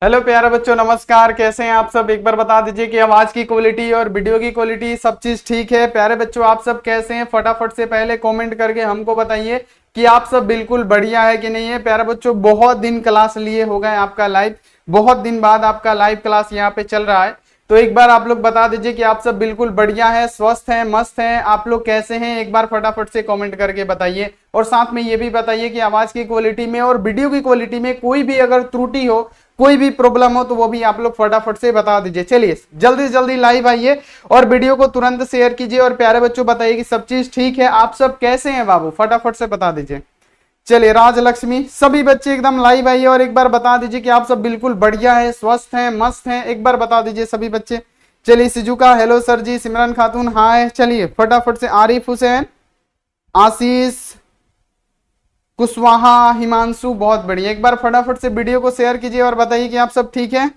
Hello प्यारे बच्चों, नमस्कार। कैसे हैं आप सब? एक बार बता दीजिए कि आवाज की क्वालिटी और वीडियो की क्वालिटी सब चीज ठीक है। प्यारे बच्चों, आप सब कैसे हैं? फटाफट से पहले कमेंट करके हमको बताइए कि आप सब बिल्कुल बढ़िया है कि नहीं है। प्यारे बच्चों, बहुत दिन क्लास लिए हो गए आपका लाइव, बहुत दिन बाद आपका लाइव क्लास यहाँ पे चल रहा है। तो एक बार आप लोग बता दीजिए कि आप सब बिल्कुल बढ़िया है, स्वस्थ हैं, मस्त हैं। आप लोग कैसे हैं? एक बार फटाफट से कमेंट करके बताइए। और साथ में ये भी बताइए कि आवाज की क्वालिटी में और वीडियो की क्वालिटी में कोई भी अगर त्रुटि हो, कोई भी प्रॉब्लम हो, तो वो भी आप लोग फटाफट से बता दीजिए। चलिए जल्दी से जल्दी लाइव आइए और वीडियो को तुरंत शेयर कीजिए। और प्यारे बच्चों बताइए कि सब चीज ठीक है। आप सब कैसे हैं बाबू? फटाफट से बता दीजिए। चलिए राजलक्ष्मी, सभी बच्चे एकदम लाइव आइए और एक बार बता दीजिए कि आप सब बिल्कुल बढ़िया है, स्वस्थ हैं, मस्त हैं। एक बार बता दीजिए सभी बच्चे। चलिए सिजुका हेलो सर जी, सिमरन खातून हाय। चलिए फटाफट से आरिफ हुसैन, आशीष कुशवाहा, हिमांशु, बहुत बढ़िया। एक बार फटाफट से वीडियो को शेयर कीजिए और बताइए कि आप सब ठीक है।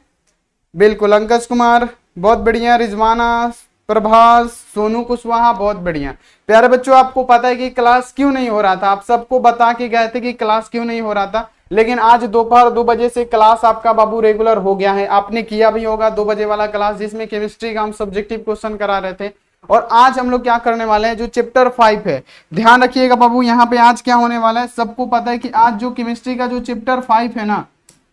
बिल्कुल अंकज कुमार बहुत बढ़िया, रिजवाना, प्रभास, सोनू कुशवाहा बहुत बढ़िया। प्यारे बच्चों, आपको पता है कि क्लास क्यों नहीं हो रहा था? आप सबको बता के गए थे कि क्लास क्यों नहीं हो रहा था, लेकिन आज दोपहर 2 बजे से क्लास आपका बाबू रेगुलर हो गया है। आपने किया भी होगा 2 बजे वाला क्लास, जिसमें केमिस्ट्री का हम सब्जेक्टिव क्वेश्चन करा रहे थे। और आज हम लोग क्या करने वाले हैं, जो चैप्टर 5 है, ध्यान रखिएगा बाबू। यहाँ पे आज क्या होने वाला है, सबको पता है कि आज जो केमिस्ट्री का जो चैप्टर 5 है ना,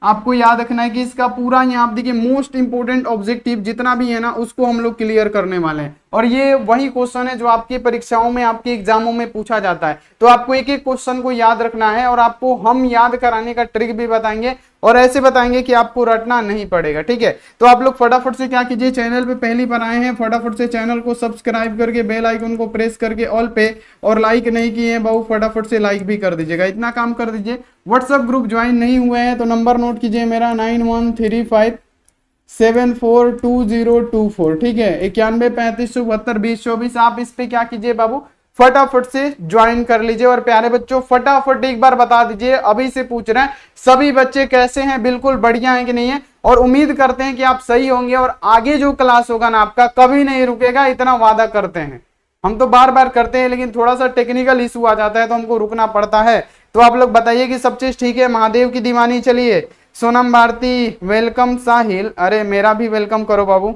आपको याद रखना है कि इसका पूरा यहाँ आप देखिए मोस्ट इंपोर्टेंट ऑब्जेक्टिव जितना भी है ना, उसको हम लोग क्लियर करने वाले हैं। और ये वही क्वेश्चन है जो आपकी परीक्षाओं में, आपके एग्जामों में पूछा जाता है। तो आपको एक एक क्वेश्चन को याद रखना है और आपको हम याद कराने का ट्रिक भी बताएंगे और ऐसे बताएंगे कि आपको रटना नहीं पड़ेगा। ठीक है, तो आप लोग फटाफट से क्या कीजिए, चैनल पे पहली बार आए हैं, फटाफट से चैनल को सब्सक्राइब करके बेल आइकन को प्रेस करके ऑल पे, और लाइक नहीं किए हैं बाबू फटाफट से लाइक भी कर दीजिएगा। इतना काम कर दीजिए। व्हाट्सएप ग्रुप ज्वाइन नहीं हुए हैं तो नंबर नोट कीजिए मेरा 9135742024। ठीक है, 9135722024। आप इस पे क्या कीजिए बाबू, फटाफट से ज्वाइन कर लीजिए। और प्यारे बच्चों फटाफट एक बार बता दीजिए, अभी से पूछ रहे हैं सभी बच्चे कैसे हैं, बिल्कुल बढ़िया है कि नहीं है। और उम्मीद करते हैं कि आप सही होंगे और आगे जो क्लास होगा ना आपका कभी नहीं रुकेगा, इतना वादा करते हैं। हम तो बार बार करते हैं, लेकिन थोड़ा सा टेक्निकल इशू आ जाता है तो हमको रुकना पड़ता है। तो आप लोग बताइए कि सब चीज ठीक है। महादेव की दीवानी, चलिए सोनम भारती वेलकम, साहिल अरे मेरा भी वेलकम करो बाबू।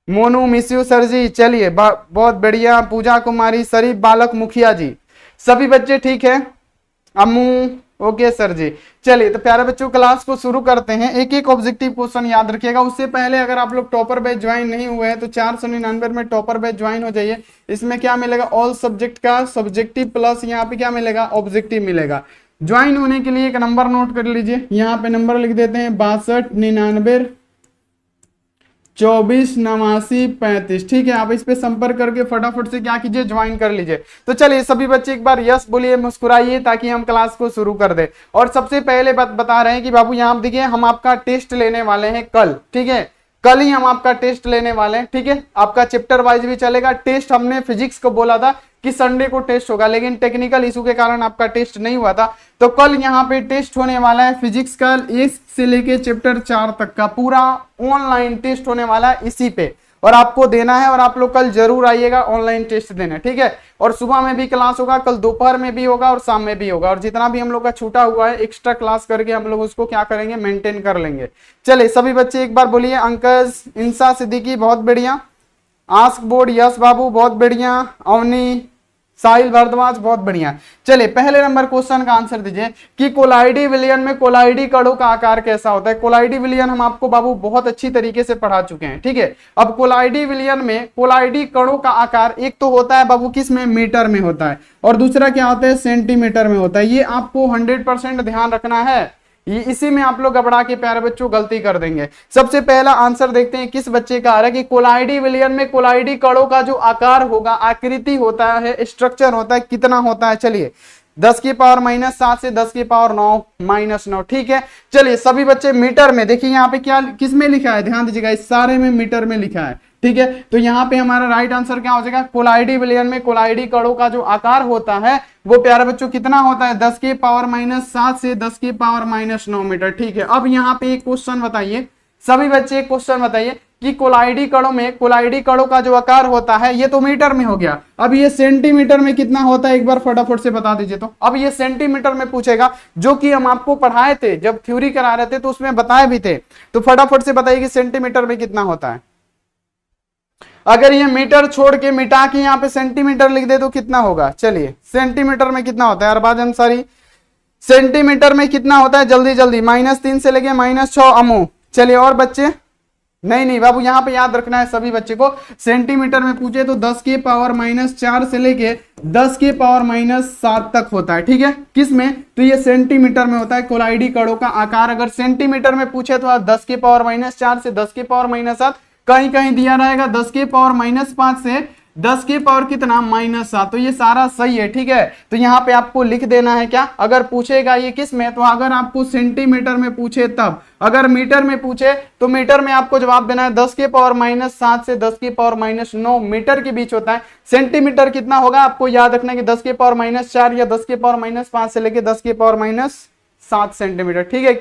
मोनू मिस यू सर जी, चलिए बहुत बढ़िया। पूजा कुमारी, शरीफ बालक मुखिया जी, सभी बच्चे ठीक है। अम्मू ओके सर जी। चलिए तो प्यारे बच्चों क्लास को शुरू करते हैं। एक एक ऑब्जेक्टिव क्वेश्चन याद रखिएगा। उससे पहले अगर आप लोग टॉपर बैच ज्वाइन नहीं हुए हैं तो 499 में टॉपर बैच ज्वाइन हो जाइए। इसमें क्या मिलेगा, ऑल सब्जेक्ट का सब्जेक्टिव प्लस यहाँ पे क्या मिलेगा, ऑब्जेक्टिव मिलेगा। ज्वाइन होने के लिए एक नंबर नोट कर लीजिए, यहाँ पे नंबर लिख देते हैं 6299248935। ठीक है, आप इस पे संपर्क करके फटाफट से क्या कीजिए, ज्वाइन कर लीजिए। तो चलिए सभी बच्चे एक बार यस बोलिए, मुस्कुराइए, ताकि हम क्लास को शुरू कर दे। और सबसे पहले बात बता रहे हैं कि बाबू यहाँ देखिए, हम आपका टेस्ट लेने वाले हैं कल। ठीक है, कल ही हम आपका टेस्ट लेने वाले हैं। ठीक है, आपका चैप्टर वाइज भी चलेगा टेस्ट। हमने फिजिक्स को बोला था कि संडे को टेस्ट होगा, लेकिन टेक्निकल इशू के कारण आपका टेस्ट नहीं हुआ था। तो कल यहाँ पे टेस्ट होने वाला है फिजिक्स का 1 से लेके चैप्टर 4 तक का पूरा ऑनलाइन टेस्ट होने वाला है इसी पे, और आपको देना है। और आप लोग कल जरूर आइएगा ऑनलाइन टेस्ट देने। ठीक है, और सुबह में भी क्लास होगा, कल दोपहर में भी होगा और शाम में भी होगा। और जितना भी हम लोग का छूटा हुआ है एक्स्ट्रा क्लास करके हम लोग उसको क्या करेंगे, मेंटेन कर लेंगे। चलिए सभी बच्चे एक बार बोलिए। अंकज, इंसा सिद्दीकी बहुत बढ़िया, आस्क बोर्ड यस बाबू बहुत बढ़िया, अवनी, साहिल भारद्वाज बहुत बढ़िया। चलिए पहले नंबर क्वेश्चन का आंसर दीजिए कि कोलाइडी विलयन में कोलाइडी कणों का आकार कैसा होता है। कोलाइडी विलयन हम आपको बाबू बहुत अच्छी तरीके से पढ़ा चुके हैं। ठीक है, अब कोलाइडी विलयन में कोलाइडी कणों का आकार एक तो होता है बाबू किस में, मीटर में होता है, और दूसरा क्या होता है, सेंटीमीटर में होता है। ये आपको 100% ध्यान रखना है। इसी में आप लोग घबरा के प्यारे बच्चों गलती कर देंगे। सबसे पहला आंसर देखते हैं किस बच्चे का आ रहा है कि कोलाइडी विलयन में कोलाइडी कणों का जो आकार होगा, आकृति होता है, स्ट्रक्चर होता है, कितना होता है। चलिए 10 की पावर -7 से 10 की पावर 9 -9। ठीक है, चलिए सभी बच्चे मीटर में देखिए, यहाँ पे क्या किस में लिखा है, ध्यान दीजिएगा, इस सारे में मीटर में लिखा है। ठीक है, तो यहाँ पे हमारा राइट आंसर क्या हो जाएगा, कोलाइडी विलयन में कोलाइडी कणों का जो आकार होता है वो प्यारे बच्चों कितना होता है, 10 की पावर -7 से 10 की पावर -9 मीटर। ठीक है, अब यहाँ पे एक क्वेश्चन बताइए, सभी बच्चे एक क्वेश्चन बताइए कि कोलाइडी कणों का जो आकार होता है, ये तो मीटर में हो गया, अब ये सेंटीमीटर में कितना होता है एक बार फटाफट से बता दीजिए। तो अब ये सेंटीमीटर में पूछेगा, जो कि हम आपको पढ़ाए थे जब थ्योरी करा रहे थे तो उसमें बताए भी थे। तो फटाफट से बताइए कि सेंटीमीटर में कितना होता है। अगर ये मीटर छोड़ के मिटा के यहाँ पे सेंटीमीटर लिख दे तो कितना होगा, चलिए सेंटीमीटर में कितना होता है अरबाज अंसारी, सेंटीमीटर में कितना होता है जल्दी जल्दी, -3 से लेके -6 अमो। चलिए और बच्चे, नहीं बाबू यहाँ पे याद रखना है सभी बच्चे को, सेंटीमीटर में पूछे तो 10 की पावर -4 से लेके 10 की पावर -7 तक होता है, ठीक है। किस में, तो ये सेंटीमीटर में होता है कोलाइडी कणों का आकार। अगर सेंटीमीटर में पूछे तो 10 की पावर -4 से 10 की पावर -7, कहीं कहीं दिया रहेगा 10 की पावर -5 से 10 की पावर कितना -7, तो ये सारा सही है, ठीक है। तो यहाँ पे आपको लिख देना है क्या, अगर पूछेगा ये किस में, तो अगर आपको सेंटीमीटर में पूछे तब, अगर मीटर में पूछे तो मीटर में आपको जवाब देना है 10 की पावर -7 से 10 की पावर -9 मीटर के बीच होता है। सेंटीमीटर कितना होगा आपको याद रखना है कि 10 की पावर -4 या 10 की पावर -5 से लेके 10 की पावर -7 सेंटीमीटर, ठीक है।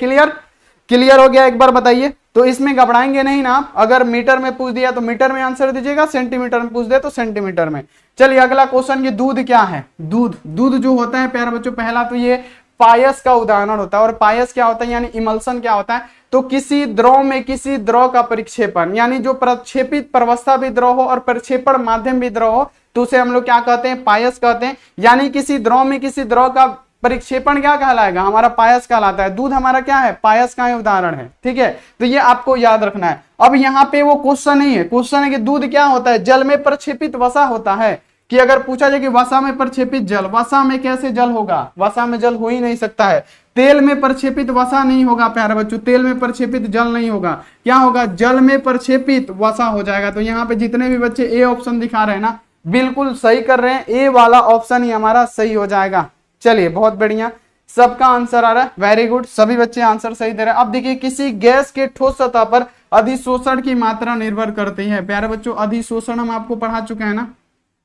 क्लियर हो गया, एक बार बताइए। तो इसमें घबराएंगे नहीं ना आप, अगर मीटर में पूछ दिया तो मीटर में आंसर दीजिएगा, सेंटीमीटर में पूछ दे तो सेंटीमीटर में। चलिए अगला क्वेश्चन, ये दूध क्या है, दूध जो होता है प्यारे बच्चों, पहला तो ये पायस का उदाहरण होता है। और पायस क्या होता है यानी इमल्सन क्या होता है, तो किसी द्रव में किसी द्रव का परिक्षेपण, यानी जो प्रक्षेपित प्रवस्था भी द्रव हो और प्रक्षेपण माध्यम भी द्रव हो तो उसे हम लोग क्या कहते हैं, पायस कहते हैं। यानी किसी द्रव में किसी द्रव का परिक्षेपण क्या कहलाएगा, हमारा पायस कहलाता है। दूध हमारा क्या है, पायस का ही उदाहरण है, ठीक है। तो ये आपको याद रखना है। अब यहाँ पे वो क्वेश्चन नहीं है, क्वेश्चन है कि दूध क्या होता है, जल में प्रक्षेपित वसा होता है। कि अगर पूछा जाए कि वसा में प्रक्षेपित जल, वसा में कैसे जल होगा, वसा में जल हो ही नहीं सकता है। तेल में प्रक्षेपित वसा नहीं होगा प्यारे बच्चों, तेल में प्रक्षेपित जल नहीं होगा, क्या होगा, जल में प्रक्षेपित वसा हो जाएगा। तो यहाँ पे जितने भी बच्चे ए ऑप्शन दिखा रहे हैं ना, बिल्कुल सही कर रहे हैं, ए वाला ऑप्शन ही हमारा सही हो जाएगा। चलिए बहुत बढ़िया, सबका आंसर आ रहा है, वेरी गुड, सभी बच्चे आंसर सही दे रहे हैं। अब देखिए, किसी गैस के ठोस सतह पर अधिशोषण की मात्रा निर्भर करती है। प्यारे बच्चों, अधिशोषण हम आपको पढ़ा चुके हैं ना,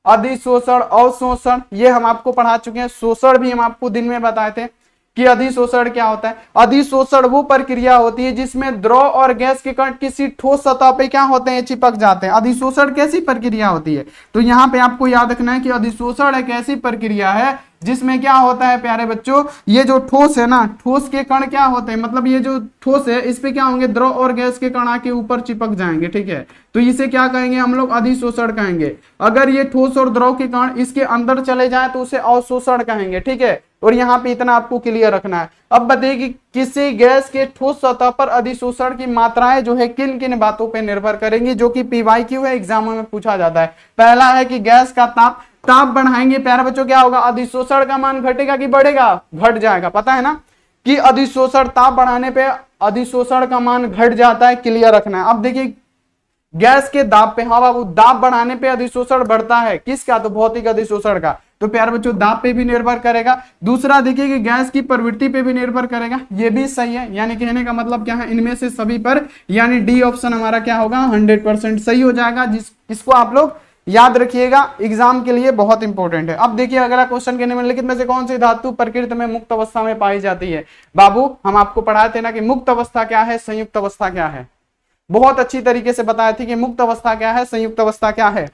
अधिशोषण, अवशोषण ये हम आपको पढ़ा चुके हैं। शोषण भी हम आपको दिन में बताए थे कि अधिशोषण क्या होता है। अधिशोषण वो प्रक्रिया होती है जिसमें द्रव और गैस के कण किसी ठोस सतह पे क्या होते हैं, चिपक जाते हैं। अधिशोषण कैसी प्रक्रिया होती है, तो यहाँ पे आपको याद रखना है कि अधिशोषण एक ऐसी प्रक्रिया है जिसमें क्या होता है प्यारे बच्चों, ये जो ठोस है ना, ठोस के कण क्या होते हैं, मतलब ये जो ठोस है इस पे क्या होंगे, द्रव और गैस के कण आके ऊपर चिपक जाएंगे, ठीक है। तो इसे क्या कहेंगे हम लोग, अधिशोषण कहेंगे। अगर ये ठोस और द्रव के कण इसके अंदर चले जाए तो उसे अवशोषण कहेंगे, ठीक है। और यहाँ पे इतना आपको क्लियर रखना है। अब बताइए कि किसी गैस के ठोस सतह पर अधिशोषण की मात्राएं जो है किन किन बातों पे निर्भर करेंगी, जो कि PYQ है, एग्जाम में पूछा जाता है। पहला है कि गैस का ताप बढ़ाएंगे प्यारे बच्चों, क्या होगा, अधिशोषण का मान घटेगा कि बढ़ेगा, घट जाएगा। पता है ना कि अधिशोषण, ताप बढ़ाने पे अधिशोषण का मान घट जाता है, क्लियर रखना है। अब देखिए गैस के दाब पे, हाँ बाबू, दाब बढ़ाने पे अधिशोषण बढ़ता है, किसका, तो भौतिक अधिशोषण का। तो प्यारे बच्चों दाब पे भी निर्भर करेगा। दूसरा देखिए कि गैस की प्रवृत्ति पे भी निर्भर करेगा, ये भी सही है। यानी कहने का मतलब क्या है, इनमें से सभी पर, यानी डी ऑप्शन हमारा क्या होगा, 100% सही हो जाएगा। इसको आप लोग याद रखिएगा, एग्जाम के लिए बहुत इंपॉर्टेंट है। अब देखिए अगला क्वेश्चन के निम्नलिखित में से कौन सी धातु प्रकृति में मुक्त अवस्था में पाई जाती है। बाबू हम आपको पढ़ाए थे ना कि मुक्त अवस्था क्या है, संयुक्त अवस्था क्या है, बहुत अच्छी तरीके से बताए थे कि मुक्त अवस्था क्या है, संयुक्त अवस्था क्या है।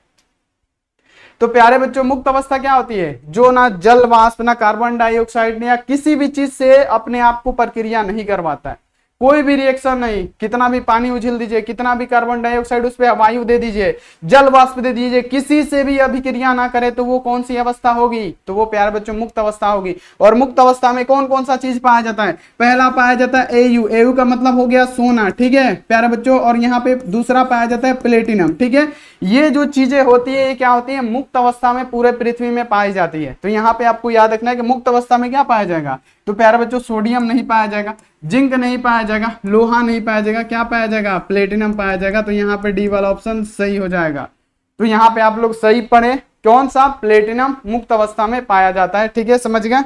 तो प्यारे बच्चों, मुक्त अवस्था क्या होती है, जो ना जल वाष्प, ना कार्बन डाइऑक्साइड या किसी भी चीज से अपने आप को प्रक्रिया नहीं करवाता है, कोई भी रिएक्शन नहीं, कितना भी पानी उछिल दीजिए, कितना भी कार्बन डाइऑक्साइड उस पर वायु दे दीजिए, जल वाष्प दे दीजिए, किसी से भी अभिक्रिया ना करे तो वो कौन सी अवस्था होगी, तो वो प्यारे बच्चों मुक्त अवस्था होगी। और मुक्त अवस्था में कौन कौन सा चीज पाया जाता है, पहला पाया जाता है एयू, एयू का मतलब हो गया सोना, ठीक है प्यारे बच्चों। और यहाँ पे दूसरा पाया जाता है प्लेटिनम, ठीक है। ये जो चीजें होती है ये क्या होती है, मुक्त अवस्था में पूरे पृथ्वी में पाई जाती है। तो यहाँ पे आपको याद रखना है कि मुक्त अवस्था में क्या पाया जाएगा, तो प्यारे बच्चों सोडियम नहीं पाया जाएगा, जिंक नहीं पाया जाएगा, लोहा नहीं पाया जाएगा, क्या पाया जाएगा, प्लेटिनम पाया जाएगा। तो यहाँ पे डी वाला ऑप्शन सही हो जाएगा। तो यहाँ पे आप लोग सही पढ़े, कौन सा, प्लेटिनम मुक्त अवस्था में पाया जाता है, ठीक है, समझ गए।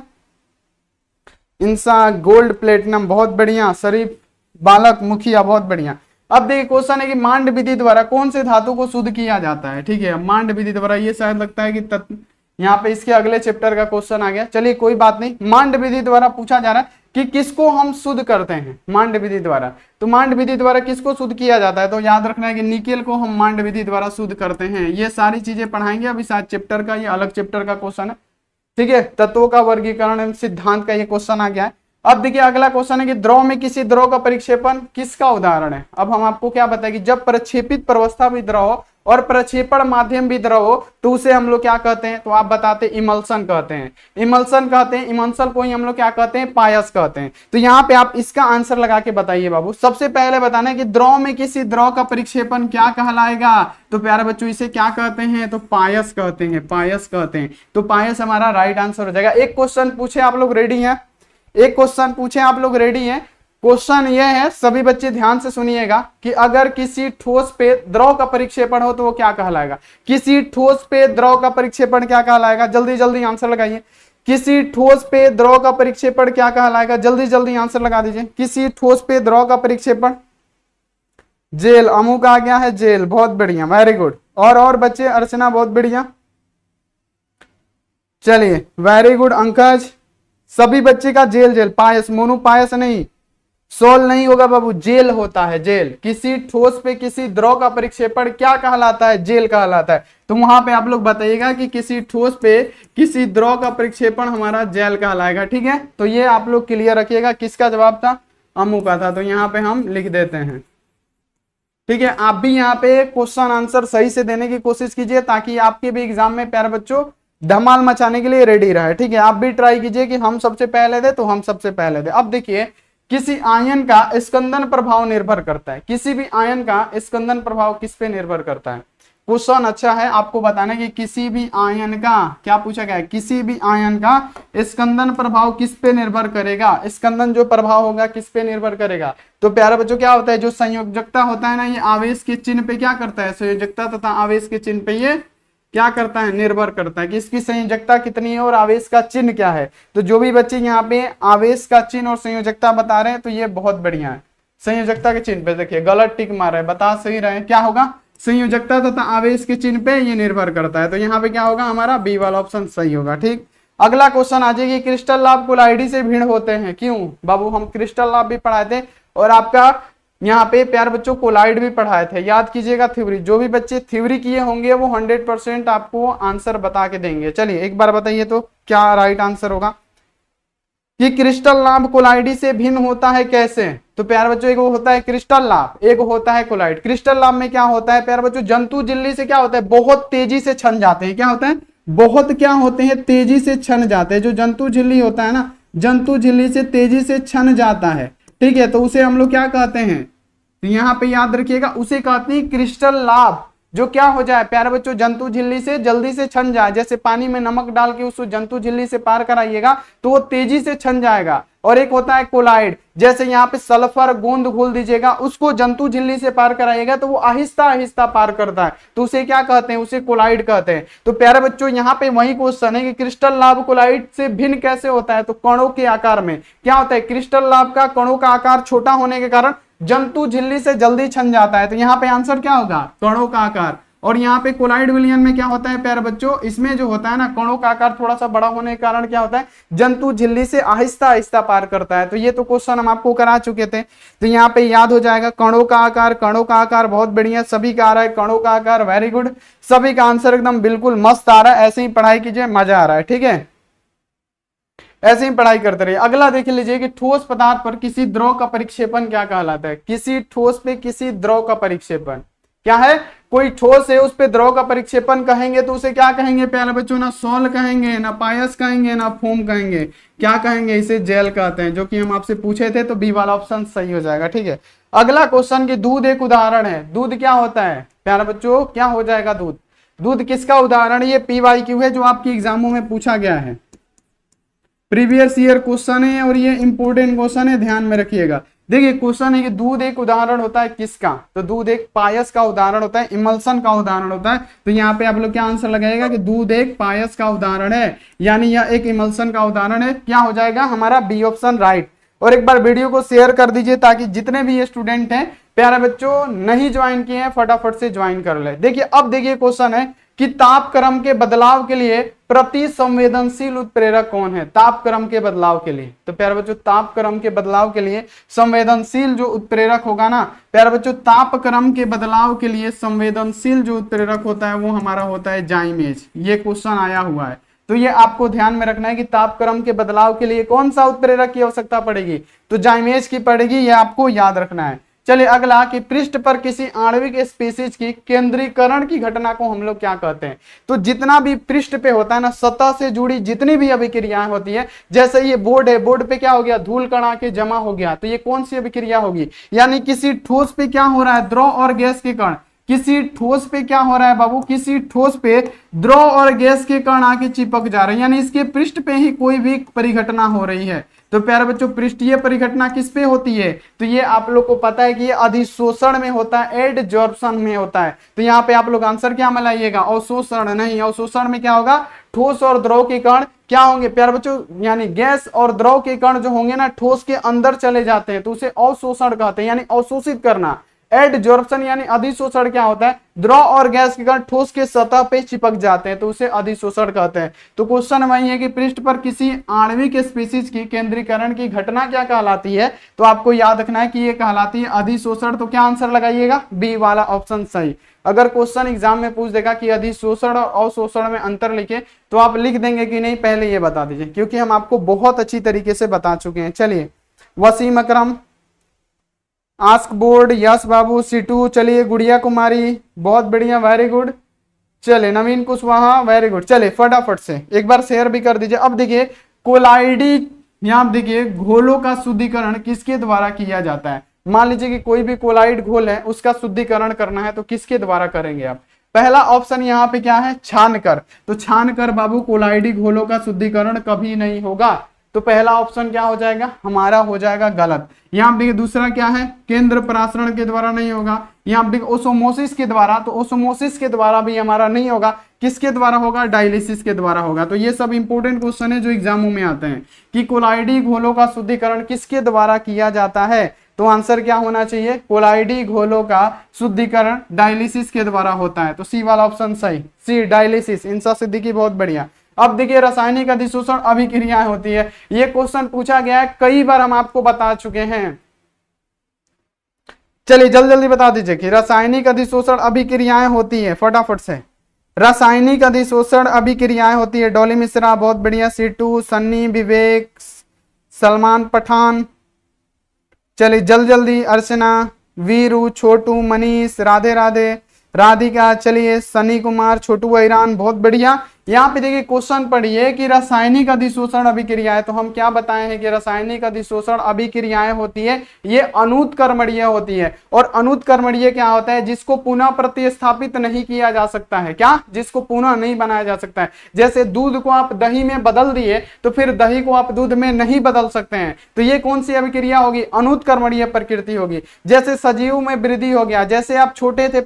इंसा गोल्ड प्लेटिनम, बहुत बढ़िया। शरीफ बालक मुखिया, बहुत बढ़िया। अब देखिए क्वेश्चन है कि मांड विधि द्वारा कौन से धातु को शुद्ध किया जाता है, ठीक है। मांड विधि द्वारा, ये शायद लगता है कि यहाँ पे इसके अगले चैप्टर का क्वेश्चन आ गया। चलिए कोई बात नहीं। मांड विधि द्वारा पूछा जा रहा है कि किसको हम शुद्ध करते हैं, मांड विधि द्वारा। तो मांड विधि द्वारा किसको शुद्ध किया जाता है, तो याद रखना है कि निकेल को हम मांड विधि द्वारा शुद्ध करते हैं। ये सारी चीजें पढ़ाएंगे अभी 7 चैप्टर का, ये अलग चैप्टर का क्वेश्चन है, ठीक है। तत्वों का वर्गीकरण एवं सिद्धांत का ये क्वेश्चन आ गया है। अब देखिए अगला क्वेश्चन है कि द्रव में किसी द्रव का परिक्षेपण किसका उदाहरण है। अब हम आपको क्या बताएंगे, जब प्रक्षेपित प्रवस्था भी द्रव हो और प्रक्षेपण माध्यम भी द्रव हो तो उसे हम लोग क्या कहते हैं, तो आप बताते हैं इमल्सन कहते हैं, इमल्सन कहते हैं। इमल्सन को ही हम लोग क्या कहते हैं, पायस कहते हैं। तो यहाँ पे आप इसका आंसर लगा के बताइए बाबू। सबसे पहले बताना है कि द्रव में किसी द्रव का परिक्षेपण क्या कहलाएगा, तो प्यारे बच्चों इसे क्या कहते हैं, तो पायस कहते हैं, पायस कहते हैं। तो पायस हमारा राइट आंसर हो जाएगा। एक क्वेश्चन पूछे आप लोग रेडी हैं, एक क्वेश्चन पूछे आप लोग रेडी हैं। क्वेश्चन ये है, सभी बच्चे ध्यान से सुनिएगा कि अगर किसी ठोस पे द्रव का परिक्षेपण हो तो वो क्या कहलाएगा। किसी ठोस पे द्रव का परिक्षेपण क्या कहलाएगा, जल्दी जल्दी आंसर लगाइए। किसी ठोस पे द्रव का परिक्षेपण क्या कहलाएगा, जल्दी जल्दी आंसर लगा दीजिए। किसी ठोस पे द्रव का परिक्षेपण जेल, अमुक आ गया है जेल, बहुत बढ़िया, वेरी गुड। और बच्चे, अर्चना बहुत बढ़िया, चलिए वेरी गुड। अंकज, सभी बच्चे का जेल जेल, पायस, मोनू पायस नहीं, सोल नहीं होगा बाबू, जेल होता है, जेल। किसी ठोस पे किसी द्रव का परिक्षेपण क्या कहलाता है, जेल कहलाता है। तो वहां पे आप लोग बताइएगा कि किसी ठोस पे किसी द्रव का परिक्षेपण हमारा जेल कहलाएगा, ठीक है। तो ये आप लोग क्लियर रखिएगा, किसका जवाब था, अमू का था। तो यहाँ पे हम लिख देते हैं, ठीक है। आप भी यहाँ पे क्वेश्चन आंसर सही से देने की कोशिश कीजिए ताकि आपके भी एग्जाम में प्यारे बच्चों धमाल मचाने के लिए रेडी रहे, ठीक है। आप भी ट्राई कीजिए कि हम सबसे पहले दे तो हम सबसे पहले दे। अब देखिए, किसी आयन का स्कंदन प्रभाव निर्भर करता है, किसी भी आयन का स्कंदन प्रभाव किस पे निर्भर करता है। क्वेश्चन अच्छा है, आपको बताना कि किसी भी आयन का, क्या पूछा गया है, किसी भी आयन का स्कंदन प्रभाव किस पे निर्भर करेगा, स्कंदन जो प्रभाव होगा किस पे निर्भर करेगा। तो प्यारे बच्चों क्या होता है, जो संयोजकता होता है ना, ये आवेश के चिन्ह पे क्या करता है, संयोजकता तथा आवेश के चिन्ह पे ये क्या करता है, निर्भर करता है कि इसकी संयोजकता कितनी है और आवेश का चिन्ह क्या है। तो जो भी बच्चे यहाँ पे आवेश का चिन्ह और संयोजकता बता रहे हैं तो ये बहुत बढ़िया है। संयोजकता के चिन्ह पे देखिए गलत टिक मार रहे हैं, बता सही रहे, क्या होगा, संयोजकता तथा आवेश के चिन्ह पे ये निर्भर करता है। तो यहाँ पे क्या होगा, हमारा बी वाला ऑप्शन सही होगा, ठीक। अगला क्वेश्चन आ जाएगी, क्रिस्टल लाभ कोलाइडी से भिन्न होते हैं, क्यों बाबू। हम क्रिस्टल लाभ भी पढ़ाए थे और आपका यहाँ पे प्यार बच्चों कोलाइड भी पढ़ाए थे, याद कीजिएगा थ्योरी। जो भी बच्चे थ्योरी किए होंगे वो 100% आपको आंसर बता के देंगे। चलिए एक बार बताइए तो क्या राइट आंसर होगा कि क्रिस्टल लाभ कोलाइडी से भिन्न होता है कैसे। तो प्यार बच्चों एक होता है क्रिस्टल लाभ, एक होता है कोलाइड। क्रिस्टल लाभ में क्या होता है प्यार बच्चों, जंतु झिल्ली से क्या होता है, बहुत तेजी से छन जाते हैं, क्या होता है, बहुत क्या होते हैं, तेजी से छन जाते हैं। जो जंतु झिल्ली होता है ना, जंतु झिल्ली से तेजी से छन जाता है, ठीक है। तो उसे हम लोग क्या कहते हैं, तो यहाँ पे याद रखिएगा उसे कहते हैं क्रिस्टल लाभ। जो क्या हो जाए प्यारे बच्चों, जंतु झिल्ली से जल्दी से छन जाए, जैसे पानी में नमक डाल के उसको जंतु झिल्ली से पार कराइएगा तो वो तेजी से छन जाएगा। और एक होता है कोलाइड, जैसे यहाँ पे सल्फर गोंद घोल दीजिएगा, उसको जंतु झिल्ली से पार कराइएगा तो वो आहिस्ता आहिस्ता पार करता है, तो उसे क्या कहते हैं, उसे कोलाइड कहते हैं। तो प्यारे बच्चों यहाँ पे वही क्वेश्चन है कि क्रिस्टल लाभ कोलाइड से भिन्न कैसे होता है, तो कणों के आकार में क्या होता है, क्रिस्टल लाभ का कणों का आकार छोटा होने के कारण जंतु झिल्ली से जल्दी छन जाता है। तो यहाँ पे आंसर क्या होगा, कणों का आकार। और यहाँ पे कोलाइड विलयन में क्या होता है प्यारे बच्चों, इसमें जो होता है ना, कणों का आकार थोड़ा सा बड़ा होने के कारण क्या होता है, जंतु झिल्ली से आहिस्ता आहिस्ता पार करता है। तो ये तो क्वेश्चन हम आपको करा चुके थे, तो यहाँ पे याद हो जाएगा कणों का आकार, कणों का आकार बहुत बढ़िया, सभी का आ रहा है कणों का आकार, वेरी गुड, सभी का आंसर एकदम बिल्कुल मस्त आ रहा है। ऐसे ही पढ़ाई कीजिए, मजा आ रहा है, ठीक है, ऐसे ही पढ़ाई करते रहिए। अगला देख लीजिए कि ठोस पदार्थ पर किसी द्रव का परिक्षेपण क्या कहलाता है। किसी ठोस पे किसी द्रव का परिक्षेपण क्या है, कोई ठोस है उस पे द्रव का परिक्षेपण कहेंगे तो उसे क्या कहेंगे प्यारे बच्चों, ना सॉल कहेंगे, ना पायस कहेंगे, ना फोम कहेंगे, क्या कहेंगे, इसे जेल कहते हैं, जो कि हम आपसे पूछे थे। तो बी वाला ऑप्शन सही हो जाएगा, ठीक है। अगला क्वेश्चन की दूध एक उदाहरण है। दूध क्या होता है प्यारे बच्चों, क्या हो जाएगा दूध, दूध किसका उदाहरण। ये PYQ है जो आपकी एग्जामों में पूछा गया है, प्रीवियस ईयर क्वेश्चन है और ये इंपोर्टेंट क्वेश्चन है, ध्यान में रखिएगा। देखिए क्वेश्चन है कि दूध एक उदाहरण होता है किसका, तो दूध एक पायस का उदाहरण होता है, इमल्सन का उदाहरण होता है। तो यहाँ पे आप लोग क्या आंसर लगाएगा कि दूध एक पायस का उदाहरण है, यानी यह एक इमल्सन का उदाहरण है। क्या हो जाएगा हमारा बी ऑप्शन राइट। और एक बार वीडियो को शेयर कर दीजिए ताकि जितने भी ये स्टूडेंट हैं प्यारे बच्चों नहीं ज्वाइन किए हैं फटाफट से ज्वाइन कर ले। देखिए अब देखिए क्वेश्चन है कि तापक्रम के बदलाव के लिए प्रति संवेदनशील उत्प्रेरक कौन है तापक्रम के बदलाव के लिए? तो प्यारे बच्चों तापक्रम के बदलाव के लिए संवेदनशील जो उत्प्रेरक होगा ना प्यारे बच्चों, तापक्रम के बदलाव के लिए संवेदनशील जो उत्प्रेरक होता है वो हमारा होता है जाइमेज। ये क्वेश्चन आया हुआ है, तो ये आपको ध्यान में रखना है कि तापक्रम के बदलाव के लिए कौन सा उत्प्रेरक की आवश्यकता पड़ेगी? तो जाइमेज की पड़ेगी, ये आपको याद रखना है। चलिए अगला कि पृष्ठ पर किसी आणविक स्पीसीज की केंद्रीकरण की घटना को हम लोग क्या कहते हैं? तो जितना भी पृष्ठ पे होता है ना, सतह से जुड़ी जितनी भी अभिक्रियाएं होती है, जैसे ये बोर्ड है, बोर्ड पे क्या हो गया, धूल कण आके जमा हो गया, तो ये कौन सी अभिक्रिया होगी? यानी किसी ठोस पे क्या हो रहा है, द्रव और गैस के कण, किसी ठोस पे क्या हो रहा है बाबू, किसी ठोस पे द्रव और गैस के कण आके चिपक जा रहे हैं, यानी इसके पृष्ठ पे ही कोई भी परिघटना हो रही है। तो प्यारे बच्चों पृष्ठीय परिघटना किस पे होती है? तो ये आप लोग को पता है कि ये अधिशोषण में होता है, एडजॉर्प्शन में होता है। तो यहाँ पे आप लोग आंसर क्या मिलाइएगा, अवशोषण नहीं, अवशोषण में क्या होगा, ठोस और द्रव के कण क्या होंगे प्यारे बच्चों, यानी गैस और द्रव के कण जो होंगे ना ठोस के अंदर चले जाते हैं, तो उसे अवशोषण कहते हैं, यानी अवशोषित करना। एडजॉर्प्शन यानी अधिशोषण क्या होता है, द्रव और गैस के कण ठोस के सतह पे चिपक जाते हैं, तो उसे अधिशोषण कहते हैं। तो क्वेश्चन वही है कि पृष्ठ पर किसी आणविक स्पीसीज की केंद्रीकरण की घटना क्या कहलाती है? तो आपको याद रखना है कि ये कहलाती है अधिशोषण। तो क्या आंसर लगाइएगा, बी वाला ऑप्शन सही। अगर क्वेश्चन एग्जाम में पूछ देगा कि अधिशोषण और अवशोषण में अंतर लिखे, तो आप लिख देंगे कि नहीं, पहले ये बता दीजिए, क्योंकि हम आपको बहुत अच्छी तरीके से बता चुके हैं। चलिए वसीम अकरम, आस्क बोर्ड, यस बाबू, सीटू, चलिए गुड़िया कुमारी, बहुत बढ़िया, वेरी गुड। चलिए नवीन कुशवाहा, वेरी गुड। चलिए फटाफट से एक बार शेयर भी कर दीजिए। अब देखिए कोलाइडी, यहाँ देखिए घोलों का शुद्धिकरण किसके द्वारा किया जाता है? मान लीजिए कि कोई भी कोलाइड घोल है, उसका शुद्धिकरण करना है, तो किसके द्वारा करेंगे आप? पहला ऑप्शन यहाँ पे क्या है, छानकर। तो छानकर बाबू कोलाइडी घोलों का शुद्धिकरण कभी नहीं होगा, तो पहला ऑप्शन क्या हो जाएगा, हमारा हो जाएगा गलत। यहाँ देखिए दूसरा क्या है, केंद्र परासरण के द्वारा नहीं होगा। यहाँ देखिए ओसोमोसिस के द्वारा, तो ओसोमोसिस के द्वारा भी हमारा नहीं होगा, किसके द्वारा होगा, डायलिसिस के द्वारा होगा। तो ये सब इंपोर्टेंट क्वेश्चन है जो एग्जामों में आते हैं कि कोलाइडी घोलों का शुद्धिकरण किसके द्वारा किया जाता है? तो आंसर क्या होना चाहिए, कोलाइडी घोलों का शुद्धिकरण डायलिसिस के द्वारा होता है। तो सी वाला ऑप्शन सही, सी डायलिसिस। इंसा सिद्दीकी बहुत बढ़िया। अब देखिए रासायनिक अधिशोषण अभिक्रियाएं होती है, ये क्वेश्चन पूछा गया है, कई बार हम आपको बता चुके हैं। चलिए जल्दी जल्दी बता दीजिए कि रासायनिक अधिशोषण अभिक्रियाएं होती है, फटाफट से। रासायनिक अधिशोषण अभिक्रियाएं होती है, डॉली मिश्रा बहुत बढ़िया, सीटू, सन्नी, विवेक, सलमान पठान, चलिए जल्दी जल्दी, अर्चना, वीरू, छोटू, मनीष, राधे राधे, राधिका, चलिए सनी कुमार, छोटू ईरान, बहुत बढ़िया। यहाँ पे देखिए क्वेश्चन पढ़िए कि रासायनिक अधिशोषण अभिक्रियाएं, तो हम क्या बताए हैं कि रासायनिक अधिशोषण अभिक्रियाएं होती है, ये अनुत्क्रमणीय होती है। और अनुत्क्रमणीय क्या होता है, जिसको पुनः प्रतिस्थापित नहीं किया जा सकता है। क्या, जिसको पुनः नहीं बनाया जा सकता है। जैसे दूध को आप दही में बदल दिए, तो फिर दही को आप दूध में नहीं बदल सकते हैं, तो ये कौन सी अभिक्रिया होगी, अनुत्क्रमणीय प्रकृति होगी। जैसे सजीव में वृद्धि हो गया, जैसे आप छोटे थे,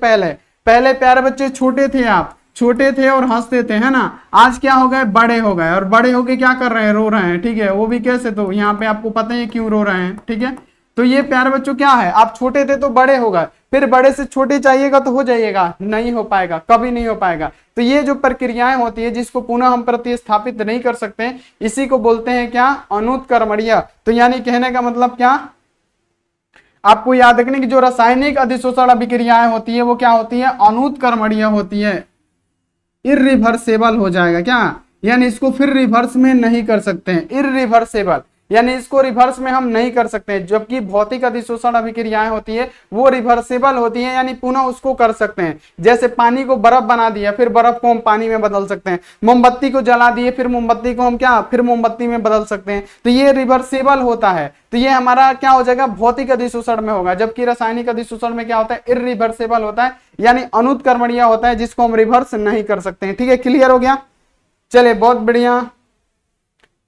पहले प्यारे बच्चे छोटे थे, आप छोटे थे और हंसते थे, है ना, आज क्या हो गए, बड़े हो गए, और बड़े होके क्या कर रहे हैं, रो रहे हैं, ठीक है, वो भी कैसे, तो यहाँ पे आपको पता है क्यों रो रहे हैं, ठीक है। तो ये प्यारे बच्चों क्या है, आप छोटे थे तो बड़े हो गए, फिर बड़े से छोटे चाहिएगा तो हो जाइएगा, नहीं हो पाएगा, कभी नहीं हो पाएगा। तो ये जो प्रक्रियाएं होती है जिसको पुनः हम प्रतिस्थापित नहीं कर सकते, इसी को बोलते हैं क्या, अनुत्क्रमणीय। तो यानी कहने का मतलब क्या, आपको याद रखने की जो रासायनिक अधिशोषण अभिक्रियाएं होती है वो क्या होती है, अनुत्क्रमणीय होती है, इर्रिवर्सेबल हो जाएगा क्या, यानी इसको फिर रिवर्स में नहीं कर सकते हैं, इर्रिवर्सेबल, यानी इसको रिवर्स में हम नहीं कर सकते हैं। जबकि भौतिक अधिशोषण अभिक्रियाएं होती है वो रिवर्सेबल होती है, यानी पुनः उसको कर सकते हैं। जैसे पानी को बर्फ बना दिया, फिर बर्फ को हम पानी में बदल सकते हैं। मोमबत्ती को जला दिए, फिर मोमबत्ती को हम क्या, फिर मोमबत्ती में बदल सकते हैं। तो ये रिवर्सेबल होता है। तो ये हमारा क्या हो जाएगा, भौतिक अधिशोषण में होगा। जबकि रासायनिक अधिशोषण में क्या होता है, इर्रिवर्सेबल होता है, यानी अनुत्क्रमणीय होता है, जिसको हम रिवर्स नहीं कर सकते हैं। ठीक है, क्लियर हो गया। चलिए बहुत बढ़िया,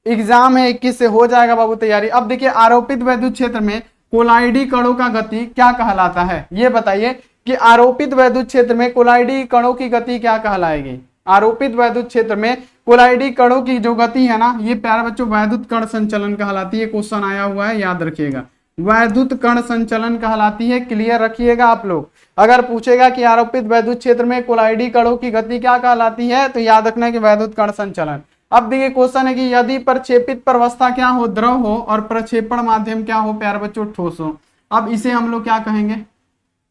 एग्जाम है 21 से, हो जाएगा बाबू तैयारी। अब देखिए आरोपित वैद्युत क्षेत्र में कोलाइडी कणों का गति क्या कहलाता है, ये बताइए कि आरोपित वैद्युत क्षेत्र में कोलाइडी कणों की गति क्या कहलाएगी। आरोपित वैद्युत क्षेत्र में कोलाइडी कणों की जो गति है ना, ये प्यारे बच्चों वैद्युत कण संचलन कहलाती है। क्वेश्चन आया हुआ है, याद रखिएगा। वैद्युत कण संचलन कहलाती है। क्लियर रखिएगा आप लोग। अगर पूछेगा कि आरोपित वैद्युत क्षेत्र में कोलाइडी कणों की गति क्या कहलाती है, तो याद रखना है कि वैद्युत कण संचलन। अब देखिए क्वेश्चन है कि यदि प्रक्षेपित प्रवस्था क्या हो, द्रव हो, और प्रक्षेपण माध्यम क्या हो प्यारे बच्चों, ठोस हो। अब इसे हम लोग क्या कहेंगे।